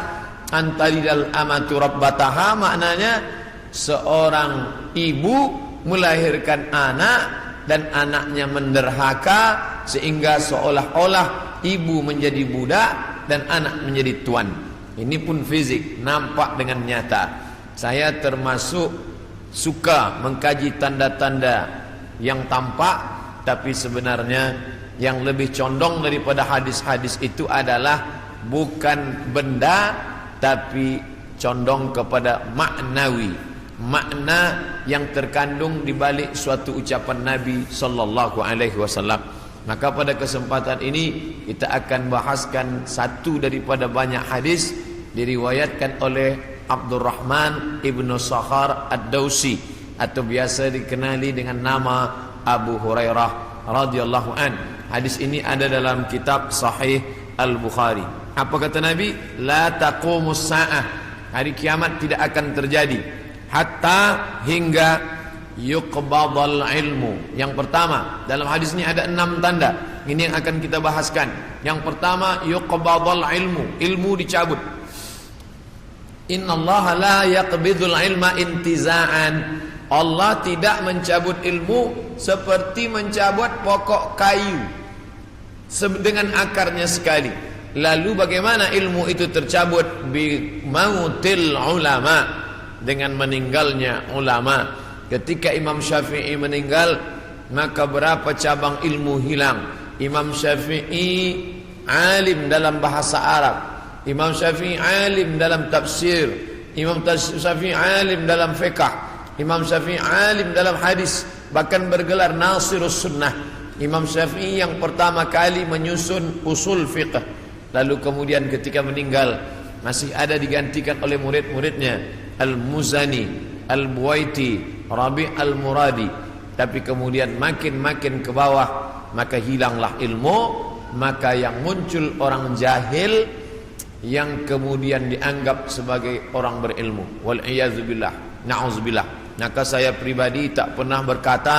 antalidal amatu rabbataha, maknanya seorang ibu melahirkan anak dan anaknya menderhaka, sehingga seolah-olah ibu menjadi budak dan anak menjadi tuan. Ini pun fizik, nampak dengan nyata. Saya termasuk suka mengkaji tanda-tanda yang tampak, tapi sebenarnya yang lebih condong daripada hadis-hadis itu adalah bukan benda, tapi condong kepada maknawi, makna yang terkandung di balik suatu ucapan Nabi sallallahu alaihi wasallam. Maka pada kesempatan ini kita akan bahaskan satu daripada banyak hadis diriwayatkan oleh Abdurrahman ibnu Sakhar Ad-Dausi, atau biasa dikenali dengan nama Abu Hurairah radhiyallahu an. Hadis ini ada dalam kitab Sahih Al-Bukhari. Apa kata Nabi? La taqumus sa'ah, hari kiamat tidak akan terjadi hatta hingga yuqbadal ilmu. Yang pertama, dalam hadis ini ada 6 tanda. Ini yang akan kita bahaskan. Yang pertama, yuqbadal ilmu, ilmu dicabut. Innallaha la yaqbidul ilma intiza'an. Allah tidak mencabut ilmu seperti mencabut pokok kayu dengan akarnya sekali. Lalu bagaimana ilmu itu tercabut? Bi mautil ulama, dengan meninggalnya ulama. Ketika Imam Syafi'i meninggal, maka berapa cabang ilmu hilang. Imam Syafi'i alim dalam bahasa Arab, Imam Syafi'i alim dalam tafsir, Imam Syafi'i alim dalam fiqh, Imam Syafi'i alim dalam hadis, bahkan bergelar Nasirus Sunnah. Imam Syafi'i yang pertama kali menyusun usul fiqh. Lalu kemudian ketika meninggal masih ada digantikan oleh murid-muridnya, Al-Muzani, Al-Buwaiti, Rabi' Al-Muradi. Tapi kemudian makin ke bawah, maka hilanglah ilmu. Maka yang muncul orang jahil yang kemudian dianggap sebagai orang berilmu. Wal'iyadzubillah, na'udzubillah. Maka saya pribadi tak pernah berkata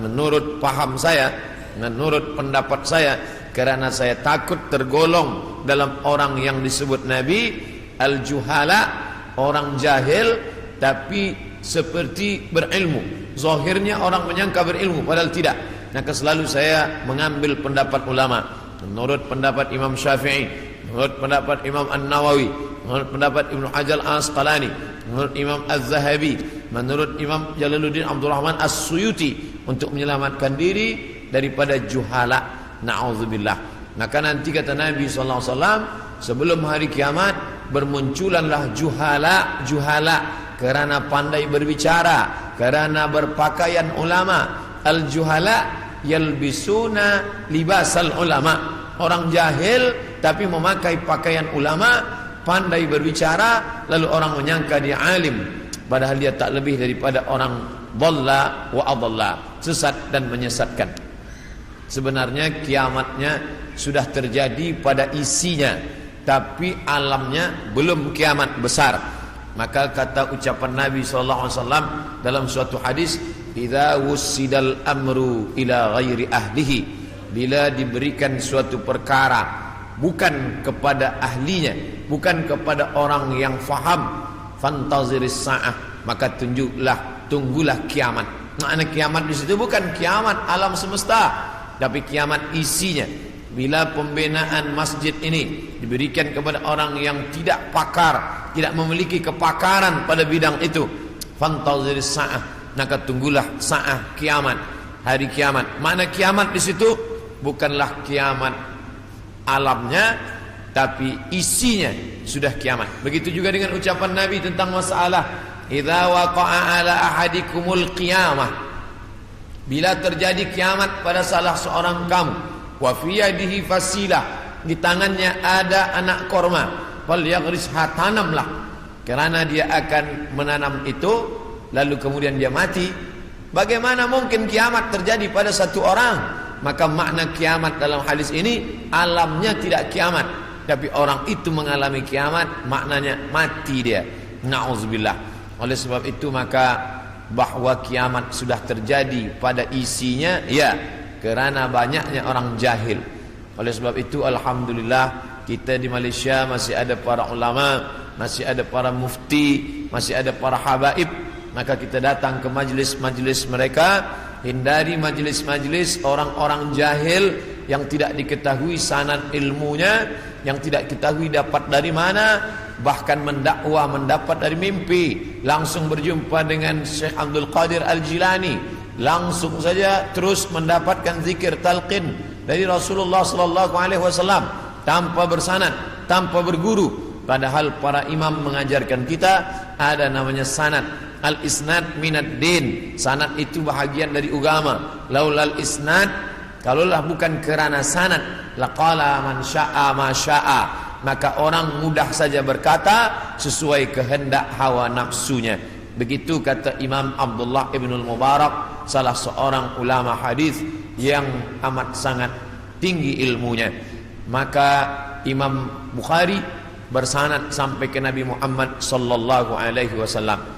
menurut paham saya, menurut pendapat saya, karena saya takut tergolong dalam orang yang disebut Nabi al-juhala, orang jahil tapi seperti berilmu. Zahirnya orang menyangka berilmu padahal tidak. Maka selalu saya mengambil pendapat ulama. Menurut pendapat Imam Syafi'i, menurut pendapat Imam An-Nawawi, menurut pendapat Ibnu Hajar Al-Asqalani, menurut Imam Az-Zahabi, menurut Imam Jalaluddin Abdul Rahman As-Suyuti, untuk menyelamatkan diri daripada juhala. Na'udzubillah. Maka nanti kata Nabi SAW, sebelum hari kiamat bermunculanlah juhala kerana pandai berbicara, kerana berpakaian ulama. Al-juhala yalbisuna libasal ulama, orang jahil tapi memakai pakaian ulama, pandai berbicara, lalu orang menyangka dia alim, padahal dia tak lebih daripada orang dhalla wa adalla, sesat dan menyesatkan. Sebenarnya kiamatnya sudah terjadi pada isinya, tapi alamnya belum kiamat besar. Maka kata ucapan Nabi SAW dalam suatu hadis, idza wussidal amru ila ghairi ahlihi, bila diberikan suatu perkara bukan kepada ahlinya, bukan kepada orang yang faham, fantaziris sa'ah, maka tunggulah kiamat. Makna kiamat di situ bukan kiamat alam semesta, tapi kiamat isinya. Bila pembinaan masjid ini diberikan kepada orang yang tidak pakar, tidak memiliki kepakaran pada bidang itu, fantaziris sa'ah, maka tunggulah sa'ah, kiamat, hari kiamat. Makna kiamat di situ bukanlah kiamat alamnya, tapi isinya sudah kiamat. Begitu juga dengan ucapan Nabi tentang masalah idza waqa'a ala ahadikumul qiyamah, bila terjadi kiamat pada salah seorang kamu, wa fi yadihi fasilah, di tangannya ada anak korma, falyaghrisha, tanamlah, kerana dia akan menanam itu lalu kemudian dia mati. Bagaimana mungkin kiamat terjadi pada satu orang? Maka makna kiamat dalam hadis ini alamnya tidak kiamat, tapi orang itu mengalami kiamat, maknanya mati dia. Na'udzubillah. Oleh sebab itu maka bahwa kiamat sudah terjadi pada isinya, ya, kerana banyaknya orang jahil. Oleh sebab itu alhamdulillah kita di Malaysia masih ada para ulama, masih ada para mufti, masih ada para habaib. Maka kita datang ke majlis-majlis mereka, hindari majlis-majlis orang-orang jahil yang tidak diketahui sanad ilmunya, yang tidak diketahui dapat dari mana, bahkan mendakwah mendapat dari mimpi. Langsung berjumpa dengan Syekh Abdul Qadir Al-Jilani, langsung saja terus mendapatkan zikir talqin dari Rasulullah sallallahu alaihi wasallam tanpa bersanad, tanpa berguru. Padahal para imam mengajarkan kita ada namanya sanad. Al-isnad minad din, sanad itu bahagian dari agama. Laulal isnad, kalaulah bukan kerana sanad, laqala man syaa ma syaa, maka orang mudah saja berkata sesuai kehendak hawa nafsunya. Begitu kata Imam Abdullah Ibnul Mubarak, salah seorang ulama hadis yang amat sangat tinggi ilmunya. Maka Imam Bukhari bersanad sampai ke Nabi Muhammad sallallahu alaihi wasallam.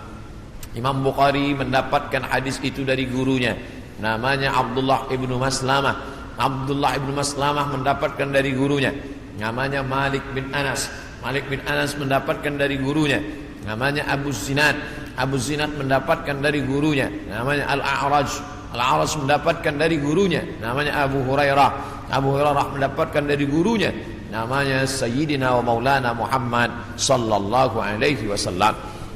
Imam Bukhari mendapatkan hadis itu dari gurunya, namanya Abdullah Ibnu Maslamah. Abdullah Ibnu Maslamah mendapatkan dari gurunya, namanya Malik bin Anas. Malik bin Anas mendapatkan dari gurunya, namanya Abu Zinad. Abu Zinad mendapatkan dari gurunya, namanya Al-A'raj. Al-A'raj mendapatkan dari gurunya, namanya Abu Hurairah. Abu Hurairah mendapatkan dari gurunya, namanya Sayyidina wa Maulana Muhammad sallallahu alaihi wasallam.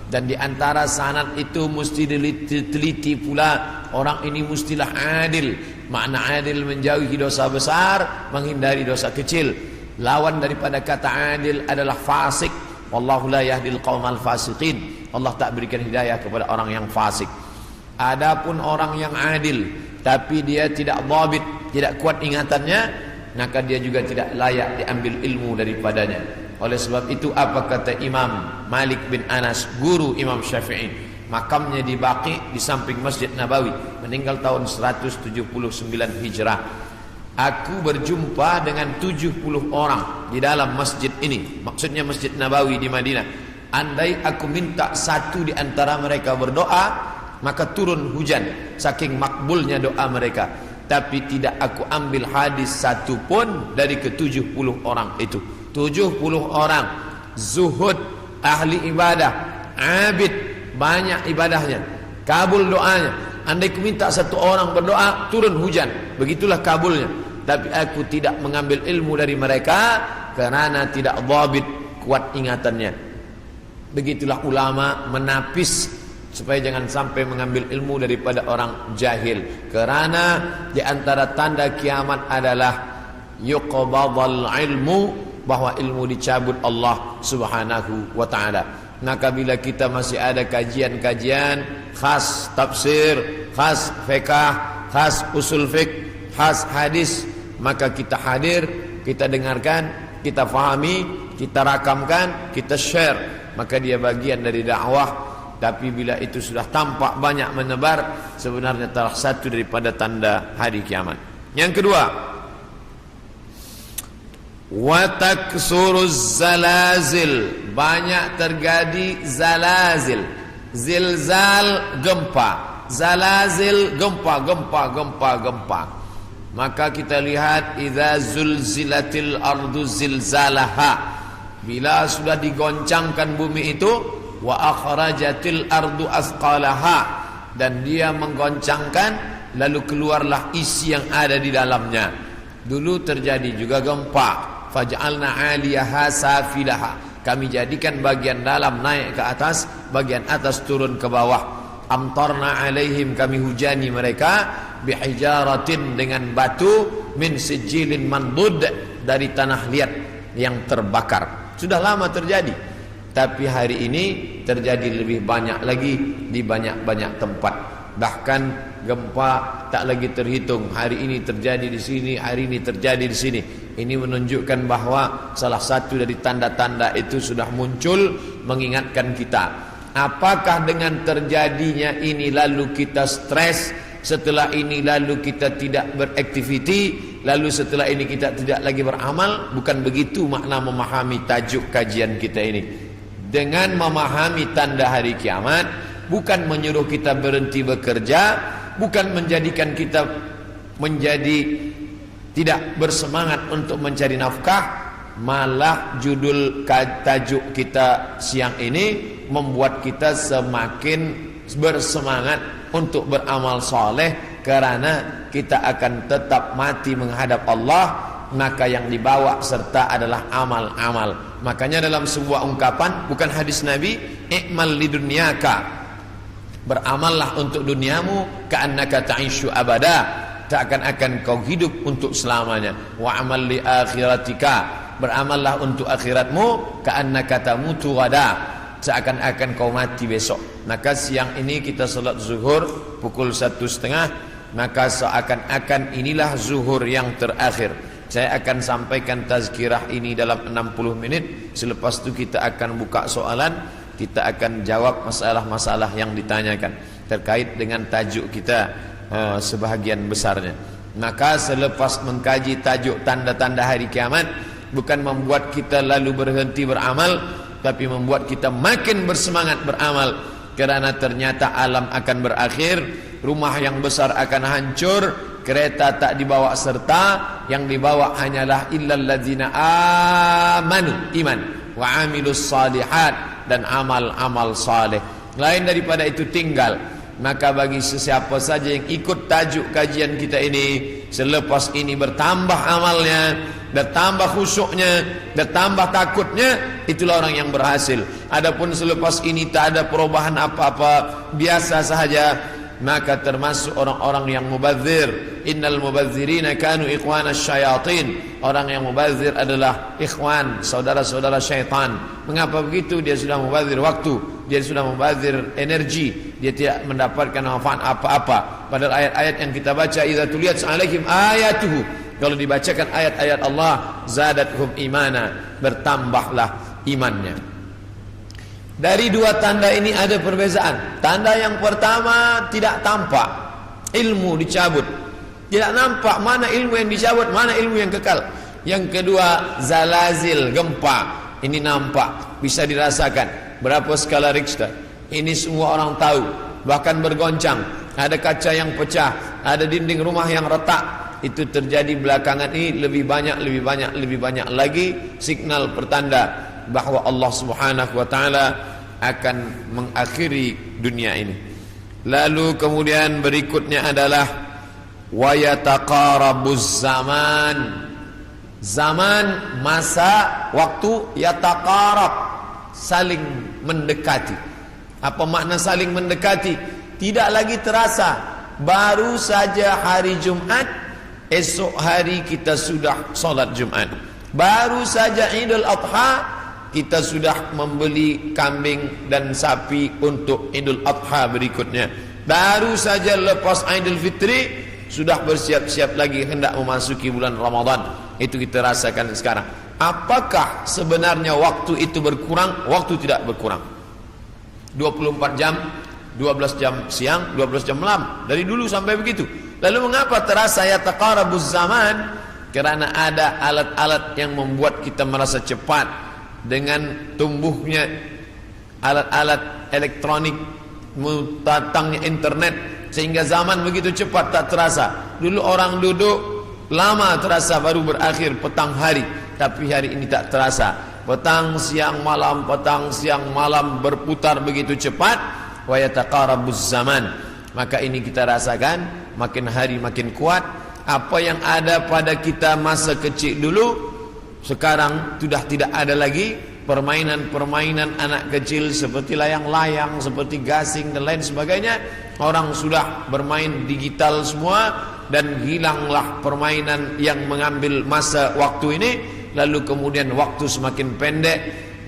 Dan di antara sanad itu mesti diteliti pula, orang ini mestilah adil. Makna adil menjauhi dosa besar, menghindari dosa kecil. Lawan daripada kata adil adalah fasik. Wallahu la yahdil qaumal fasiqin. Allah tak berikan hidayah kepada orang yang fasik. Adapun orang yang adil tapi dia tidak dhabit, tidak kuat ingatannya, maka dia juga tidak layak diambil ilmu daripadanya. Oleh sebab itu apa kata Imam Malik bin Anas, guru Imam Syafi'i, makamnya di Baqi di samping Masjid Nabawi, meninggal tahun 179 Hijrah. Aku berjumpa dengan 70 orang di dalam masjid ini, maksudnya Masjid Nabawi di Madinah. Andai aku minta satu di antara mereka berdoa, maka turun hujan, saking makbulnya doa mereka. Tapi tidak aku ambil hadis satu pun dari ke-70 orang itu. 70 orang zuhud, ahli ibadah, abid, banyak ibadahnya, kabul doanya. Andai ku minta satu orang berdoa, turun hujan, begitulah kabulnya. Tapi aku tidak mengambil ilmu dari mereka kerana tidak dhabit, kuat ingatannya. Begitulah ulama menapis supaya jangan sampai mengambil ilmu daripada orang jahil. Kerana di antara tanda kiamat adalah yuqbadal ilmu, bahwa ilmu dicabut Allah subhanahu wa ta'ala. Maka bila kita masih ada kajian-kajian khas tafsir, khas fiqh, khas usul fiqh, khas hadis, maka kita hadir, kita dengarkan, kita fahami, kita rakamkan, kita share, maka dia bagian dari dakwah. Tapi bila itu sudah tampak banyak menebar, sebenarnya salah satu daripada tanda hari kiamat. Yang kedua, wa taksuruz zalazil, banyak terjadi zalazil. Zilzal, gempa. Zalazil, gempa. Maka kita lihat idza zulzilatil ardu zilzalaha, bila sudah digoncangkan bumi itu, wa akhrajatil ardu asqalaha, dan dia menggoncangkan, lalu keluarlah isi yang ada di dalamnya. Dulu terjadi juga gempa, faj'alna 'aliyaha safilaha, kami jadikan bagian dalam naik ke atas, bagian atas turun ke bawah. Amtarna 'alaihim, kami hujani mereka, bihijaratin, dengan batu, min sijilin mandud, dari tanah liat yang terbakar. Sudah lama terjadi, tapi hari ini terjadi lebih banyak lagi di banyak-banyak tempat. Bahkan gempa tak lagi terhitung. Hari ini terjadi di sini, hari ini terjadi di sini. Ini menunjukkan bahwa salah satu dari tanda-tanda itu sudah muncul mengingatkan kita. Apakah dengan terjadinya ini lalu kita stres, setelah ini lalu kita tidak beraktiviti, lalu setelah ini kita tidak lagi beramal? Bukan begitu makna memahami tajuk kajian kita ini. Dengan memahami tanda hari kiamat, bukan menyuruh kita berhenti bekerja, bukan menjadikan kita menjadi tidak bersemangat untuk mencari nafkah. Malah judul tajuk kita siang ini membuat kita semakin bersemangat untuk beramal soleh, karena kita akan tetap mati menghadap Allah. Maka yang dibawa serta adalah amal-amal. Makanya dalam sebuah ungkapan, bukan hadis Nabi, i'mal lidunyaka, beramallah untuk duniamu, ka'annaka ta'ishu abada, seakan-akan kau hidup untuk selamanya. Wa amal li akhiratika, beramallah untuk akhiratmu, ka'annaka tamutu ghadan, seakan-akan kau mati besok. Maka siang ini kita salat zuhur pukul 1:30, maka seakan-akan inilah zuhur yang terakhir. Saya akan sampaikan tazkirah ini dalam 60 menit. Selepas itu kita akan buka soalan, kita akan jawab masalah-masalah yang ditanyakan terkait dengan tajuk kita sebahagian besarnya. Maka selepas mengkaji tajuk tanda-tanda hari kiamat, bukan membuat kita lalu berhenti beramal, tapi membuat kita makin bersemangat beramal. Kerana ternyata alam akan berakhir, rumah yang besar akan hancur, kereta tak dibawa serta, yang dibawa hanyalah illal ladzina amanu, iman, wa amilus salihat, dan amal-amal saleh. Lain daripada itu tinggal. Maka bagi sesiapa saja yang ikut tajuk kajian kita ini, selepas ini bertambah amalnya, bertambah khusyuknya, bertambah takutnya, itulah orang yang berhasil. Adapun selepas ini tak ada perubahan apa-apa, biasa sahaja, maka termasuk orang-orang yang mubadzir. Innal mubadzirina kanu ikhwanas syayatin. Orang yang mubadzir adalah ikhwan, saudara-saudara syaitan. Mengapa begitu? Dia sudah mubadzir waktu, dia sudah mubadzir energi, dia tidak mendapatkan manfaat apa-apa. Padahal ayat-ayat yang kita baca, idza tuliyat alaihim ayatuhu, kalau dibacakan ayat-ayat Allah, zadathum imana, bertambahlah imannya. Dari dua tanda ini ada perbezaan. Tanda yang pertama tidak tampak, ilmu dicabut. Tidak nampak mana ilmu yang dicabut, mana ilmu yang kekal. Yang kedua, zalazil, gempa. Ini nampak, bisa dirasakan. Berapa skala Richter? Ini semua orang tahu. Bahkan bergoncang. Ada kaca yang pecah, ada dinding rumah yang retak. Itu terjadi belakangan ini lebih banyak lagi signal pertanda bahwa Allah Subhanahu wa taala akan mengakhiri dunia ini. Lalu kemudian berikutnya adalah wa yataqarabuz zaman. Zaman, masa, waktu, yataqarab, saling mendekati. Apa makna saling mendekati? Tidak lagi terasa. Baru saja hari Jumat, esok hari kita sudah solat Jumat. Baru saja Idul Adha, kita sudah membeli kambing dan sapi untuk Idul Adha berikutnya. Baru saja lepas Idul Fitri, sudah bersiap-siap lagi hendak memasuki bulan Ramadan. Itu kita rasakan sekarang. Apakah sebenarnya waktu itu berkurang? Waktu tidak berkurang. 24 jam, 12 jam siang, 12 jam malam. Dari dulu sampai begitu. Lalu mengapa terasa yataqarabuz zaman? Kerana ada alat-alat yang membuat kita merasa cepat dengan tumbuhnya alat-alat elektronik, datangnya internet, sehingga zaman begitu cepat tak terasa. Dulu orang duduk lama terasa baru berakhir petang hari, tapi hari ini tak terasa. Petang siang malam berputar begitu cepat. Wa yataqarabuz zaman. Maka ini kita rasakan makin hari makin kuat. Apa yang ada pada kita masa kecil dulu, sekarang sudah tidak ada lagi. Permainan-permainan anak kecil seperti layang-layang, seperti gasing dan lain sebagainya. Orang sudah bermain digital semua, dan hilanglah permainan yang mengambil masa waktu ini. Lalu kemudian waktu semakin pendek,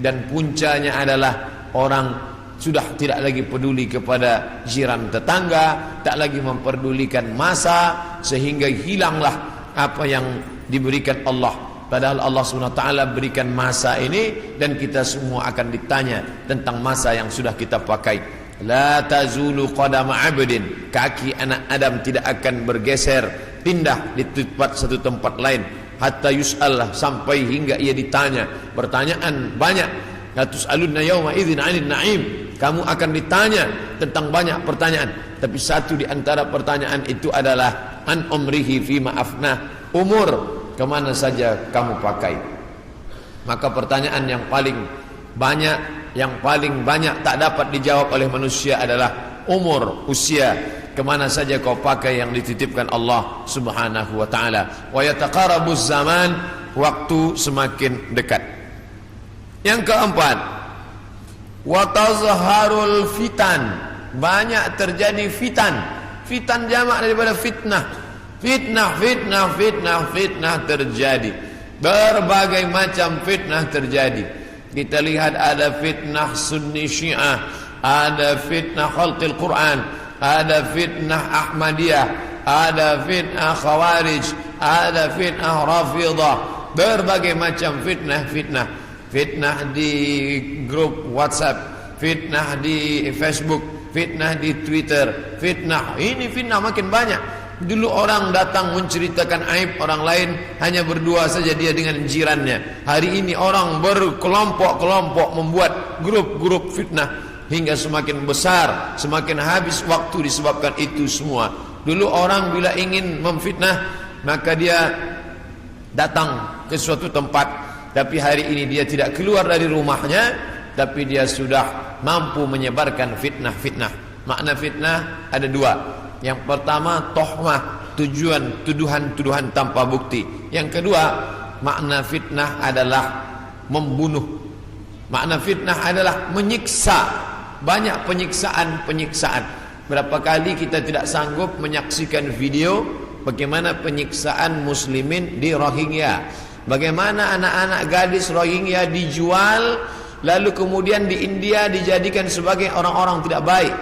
dan puncanya adalah orang sudah tidak lagi peduli kepada jiran tetangga, tak lagi memperdulikan masa, sehingga hilanglah apa yang diberikan Allah. Padahal Allah SWT berikan masa ini, dan kita semua akan ditanya tentang masa yang sudah kita pakai. La tazulu qadama abdin, kaki anak Adam tidak akan bergeser, pindah di satu tempat lain, hatta yus'al, sampai hingga ia ditanya. Pertanyaan banyak. La tus'alunna yawma idzin 'anil na'im, kamu akan ditanya tentang banyak pertanyaan, tapi satu di antara pertanyaan itu adalah an umrihi fima afnah, umur kemana saja kamu pakai. Maka pertanyaan yang paling banyak tak dapat dijawab oleh manusia adalah umur, usia, kemana saja kau pakai yang dititipkan Allah Subhanahu wa ta'ala. Wa yataqarabuz zaman, waktu semakin dekat. Yang keempat, wa tazharul fitan, banyak terjadi fitan. Fitan jamak daripada fitnah. Fitnah terjadi. Berbagai macam fitnah terjadi. Kita lihat ada fitnah Sunni Syiah, ada fitnah khalqil Quran, ada fitnah Ahmadiyah, ada fitnah Khawarij, ada fitnah Rafidah. Berbagai macam fitnah. Fitnah di grup WhatsApp, fitnah di Facebook, fitnah di Twitter, fitnah makin banyak. Dulu orang datang menceritakan aib orang lain, hanya berdua saja dia dengan jirannya. Hari ini orang berkelompok-kelompok membuat grup-grup fitnah, hingga semakin besar, semakin habis waktu disebabkan itu semua. Dulu orang bila ingin memfitnah, maka dia datang ke suatu tempat, tapi hari ini dia tidak keluar dari rumahnya, tapi dia sudah mampu menyebarkan fitnah. Makna fitnah ada dua. Yang pertama tohmah, tuduhan tanpa bukti. Yang kedua, makna fitnah adalah membunuh. Makna fitnah adalah menyiksa. Banyak penyiksaan. Berapa kali kita tidak sanggup menyaksikan video bagaimana penyiksaan muslimin di Rohingya, bagaimana anak-anak gadis Rohingya dijual, lalu kemudian di India dijadikan sebagai orang-orang tidak baik.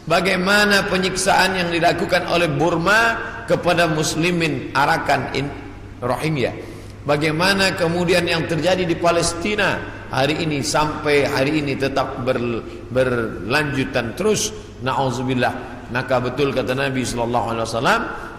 Bagaimana penyiksaan yang dilakukan oleh Burma kepada muslimin Arakan Rohingya. Bagaimana kemudian yang terjadi di Palestina hari ini, sampai hari ini tetap berlanjutan terus. Na'udzubillah. Maka betul kata Nabi SAW,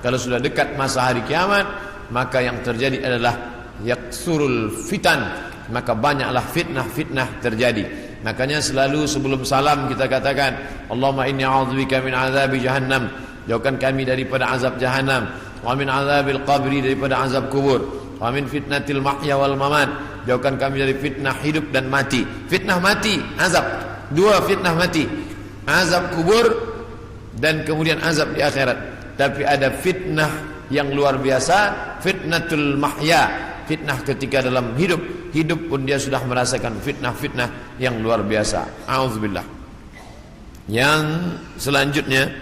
kalau sudah dekat masa hari kiamat, maka yang terjadi adalah yaksurul fitan, maka banyaklah fitnah terjadi. Makanya selalu sebelum salam kita katakan, Allahumma inni a'udzubika min azabi jahannam, jauhkan kami daripada azab jahannam, wa min azabil qabri, daripada azab kubur, wa min fitnatil mahya wal mamat, jauhkan kami dari fitnah hidup dan mati. Fitnah mati, azab. Dua fitnah mati, azab kubur dan kemudian azab di akhirat. Tapi ada fitnah yang luar biasa, fitnatul mahya, fitnah ketika dalam hidup pun dia sudah merasakan fitnah yang luar biasa. A'udzubillah. Yang selanjutnya,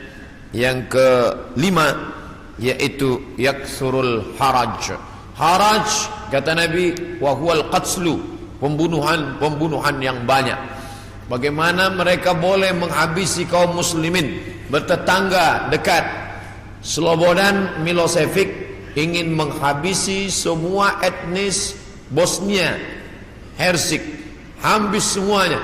yang kelima, yaitu yaksurul haraj. Haraj kata Nabi, wa huwal qatslu, pembunuhan yang banyak. Bagaimana mereka boleh menghabisi kaum muslimin bertetangga dekat. Slobodan Milosevic ingin menghabisi semua etnis Bosnia Hersek, habis semuanya.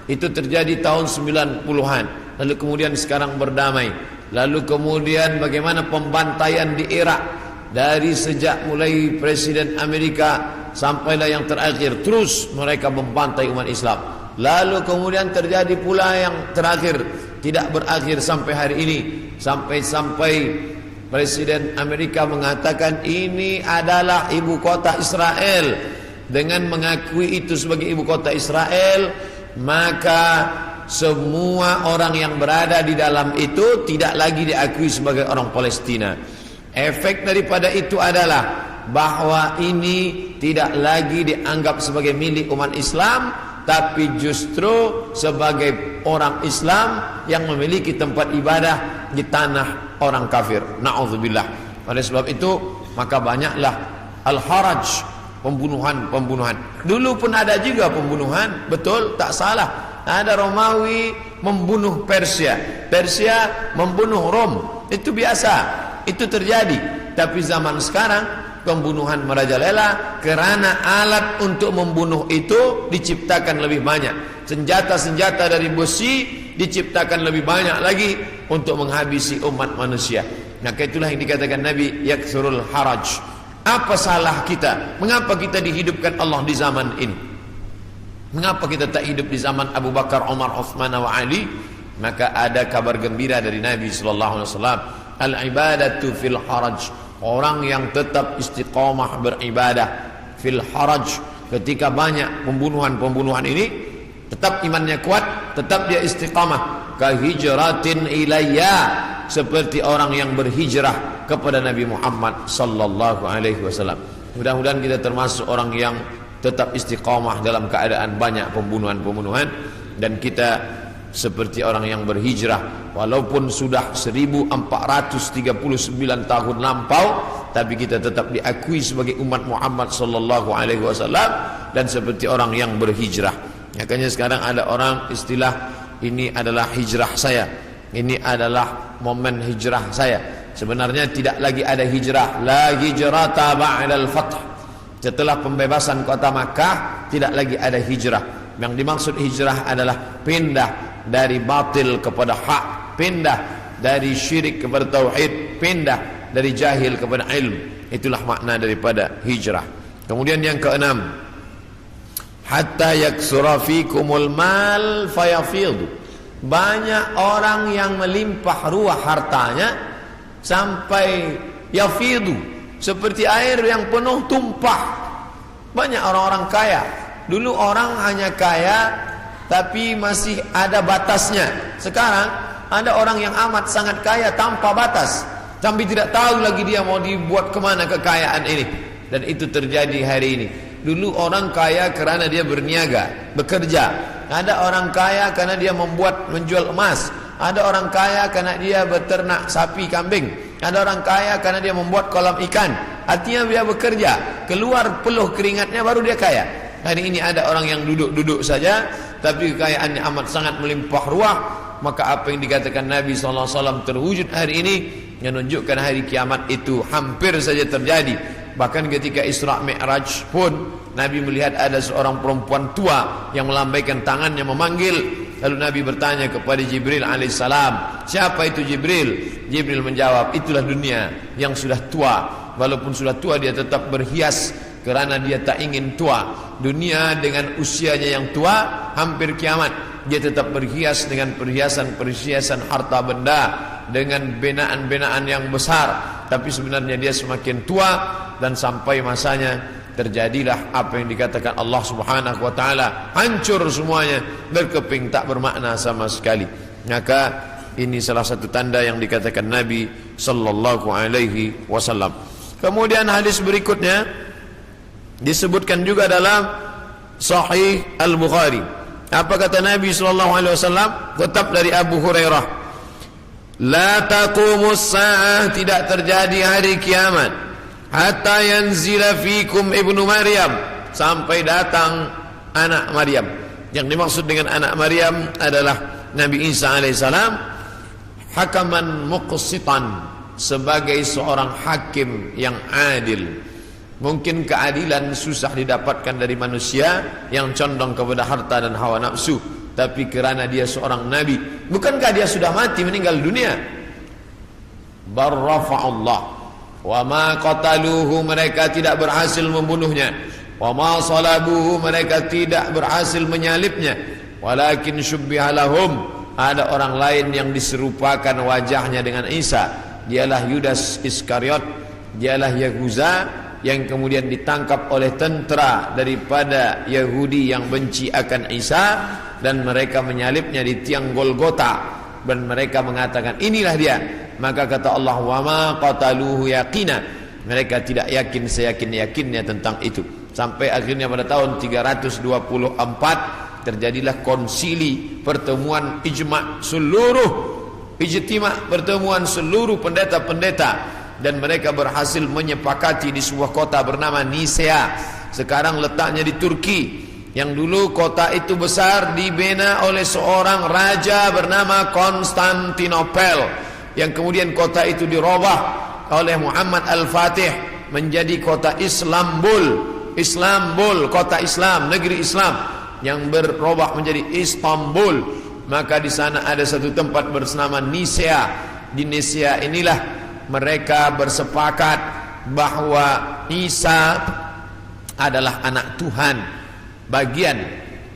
Itu terjadi tahun 90-an. Lalu kemudian sekarang berdamai. Lalu kemudian bagaimana pembantaian di Irak, dari sejak mulai Presiden Amerika sampailah yang terakhir, terus mereka membantai umat Islam. Lalu kemudian terjadi pula yang terakhir, tidak berakhir sampai hari ini, sampai Presiden Amerika mengatakan ini adalah ibu kota Israel. Dengan mengakui itu sebagai ibu kota Israel, maka semua orang yang berada di dalam itu tidak lagi diakui sebagai orang Palestina. Efek daripada itu adalah bahwa ini tidak lagi dianggap sebagai milik umat Islam, tapi justru sebagai orang Islam yang memiliki tempat ibadah di tanah orang kafir. Na'udzubillah. Oleh sebab itu maka banyaklah al-haraj, pembunuhan. Dulu pun ada juga pembunuhan, betul, tak salah. Ada Romawi membunuh Persia membunuh Rom, itu biasa, itu terjadi. Tapi zaman sekarang pembunuhan merajalela karena alat untuk membunuh itu diciptakan lebih banyak. Senjata-senjata dari besi diciptakan lebih banyak lagi untuk menghabisi umat manusia. Maka itulah yang dikatakan Nabi, yaksurul haraj. Apa salah kita? Mengapa kita dihidupkan Allah di zaman ini? Mengapa kita tak hidup di zaman Abu Bakar, Umar, Uthman wa Ali? Maka ada kabar gembira dari Nabi sallallahu alaihi wasallam, al-ibadatu fil haraj. Orang yang tetap istiqamah beribadah fil haraj, ketika banyak pembunuhan ini, tetap imannya kuat, tetap dia istiqamah. Ka hijratin ilayya, seperti orang yang berhijrah kepada Nabi Muhammad sallallahu alaihi wasallam. Mudah-mudahan kita termasuk orang yang tetap istiqamah dalam keadaan banyak pembunuhan, dan kita seperti orang yang berhijrah walaupun sudah 1439 tahun lampau, tapi kita tetap diakui sebagai umat Muhammad sallallahu alaihi wasallam dan seperti orang yang berhijrah. Makanya sekarang ada orang istilah, ini adalah hijrah saya, ini adalah momen hijrah saya. Sebenarnya tidak lagi ada hijrah, la hijrata ba'dal fath. Setelah pembebasan kota Makkah tidak lagi ada hijrah. Yang dimaksud hijrah adalah pindah dari batil kepada hak, pindah dari syirik kepada tauhid, pindah dari jahil kepada ilmu. Itulah makna daripada hijrah. Kemudian yang keenam, hatta yaksura fikumul mal fayafidhu. Banyak orang yang melimpah ruah hartanya sampai yafidhu, seperti air yang penuh tumpah. Banyak orang-orang kaya. Dulu orang hanya kaya tapi masih ada batasnya. Sekarang ada orang yang amat sangat kaya tanpa batas, tapi tidak tahu lagi dia mau dibuat kemana kekayaan ini. Dan itu terjadi hari ini. Dulu orang kaya karena dia berniaga, bekerja. Ada orang kaya karena dia menjual emas. Ada orang kaya karena dia beternak sapi, kambing. Ada orang kaya karena dia membuat kolam ikan. Artinya dia bekerja, keluar peluh keringatnya baru dia kaya. Hari ini ada orang yang duduk-duduk saja tapi kekayaannya amat sangat melimpah ruah. Maka apa yang dikatakan Nabi SAW terwujud hari ini, yang menunjukkan hari kiamat itu hampir saja terjadi. Bahkan ketika Isra Mi'raj pun Nabi melihat ada seorang perempuan tua yang melambaikan tangannya memanggil. Lalu Nabi bertanya kepada Jibril alaihissalam, siapa itu Jibril? Jibril menjawab, itulah dunia yang sudah tua. Walaupun sudah tua dia tetap berhias karena dia tak ingin tua. Dunia dengan usianya yang tua, hampir kiamat, dia tetap berhias dengan perhiasan-perhiasan harta benda, dengan binaan-binaan yang besar. Tapi sebenarnya dia semakin tua, dan sampai masanya terjadilah apa yang dikatakan Allah Subhanahu wa taala, hancur semuanya, berkeping, tak bermakna sama sekali. Maka ini salah satu tanda yang dikatakan Nabi sallallahu alaihi wasallam. Kemudian hadis berikutnya disebutkan juga dalam Sahih Al-Bukhari. Apa kata Nabi sallallahu alaihi wasallam? Kutip dari Abu Hurairah, la taqumus sa'ah, tidak terjadi hari kiamat hatta yanzila fikum ibnu Maryam, sampai datang anak Maryam. Yang dimaksud dengan anak Maryam adalah Nabi Isa alaihissalam, hakaman muqsitan, sebagai seorang hakim yang adil. Mungkin keadilan susah didapatkan dari manusia yang condong kepada harta dan hawa nafsu, tapi kerana dia seorang nabi. Bukankah dia sudah mati, meninggal dunia? barrafa'ullah. Wa ma qataluhu, mereka tidak berhasil membunuhnya. Wa ma salabuhu, mereka tidak berhasil menyalibnya. Walakin syubbiha lahum, ada orang lain yang diserupakan wajahnya dengan Isa. Dialah Yudas Iskariot, dialah Yahuza yang kemudian ditangkap oleh tentara daripada Yahudi yang benci akan Isa, dan mereka menyalibnya di tiang Golgota, dan mereka mengatakan inilah dia. Maka kata Allah, wa ma qataluhu yaqina, mereka tidak yakin seyakin-yakinnya tentang itu. Sampai akhirnya pada tahun 324 terjadilah konsili, pertemuan ijma' pertemuan seluruh pendeta-pendeta, dan mereka berhasil menyepakati di sebuah kota bernama Nisea. Sekarang letaknya di Turki. Yang dulu kota itu besar dibina oleh seorang raja bernama Konstantinopel, yang kemudian kota itu dirubah oleh Muhammad Al-Fatih menjadi kota Islambul, kota Islam, negeri Islam, yang berubah menjadi Istanbul. Maka di sana ada satu tempat bernama Nisea. Di Nisea inilah mereka bersepakat bahwa Isa adalah anak Tuhan bagian,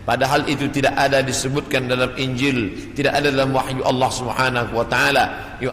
padahal itu tidak ada disebutkan dalam Injil, tidak ada dalam wahyu Allah Subhanahu wa taala.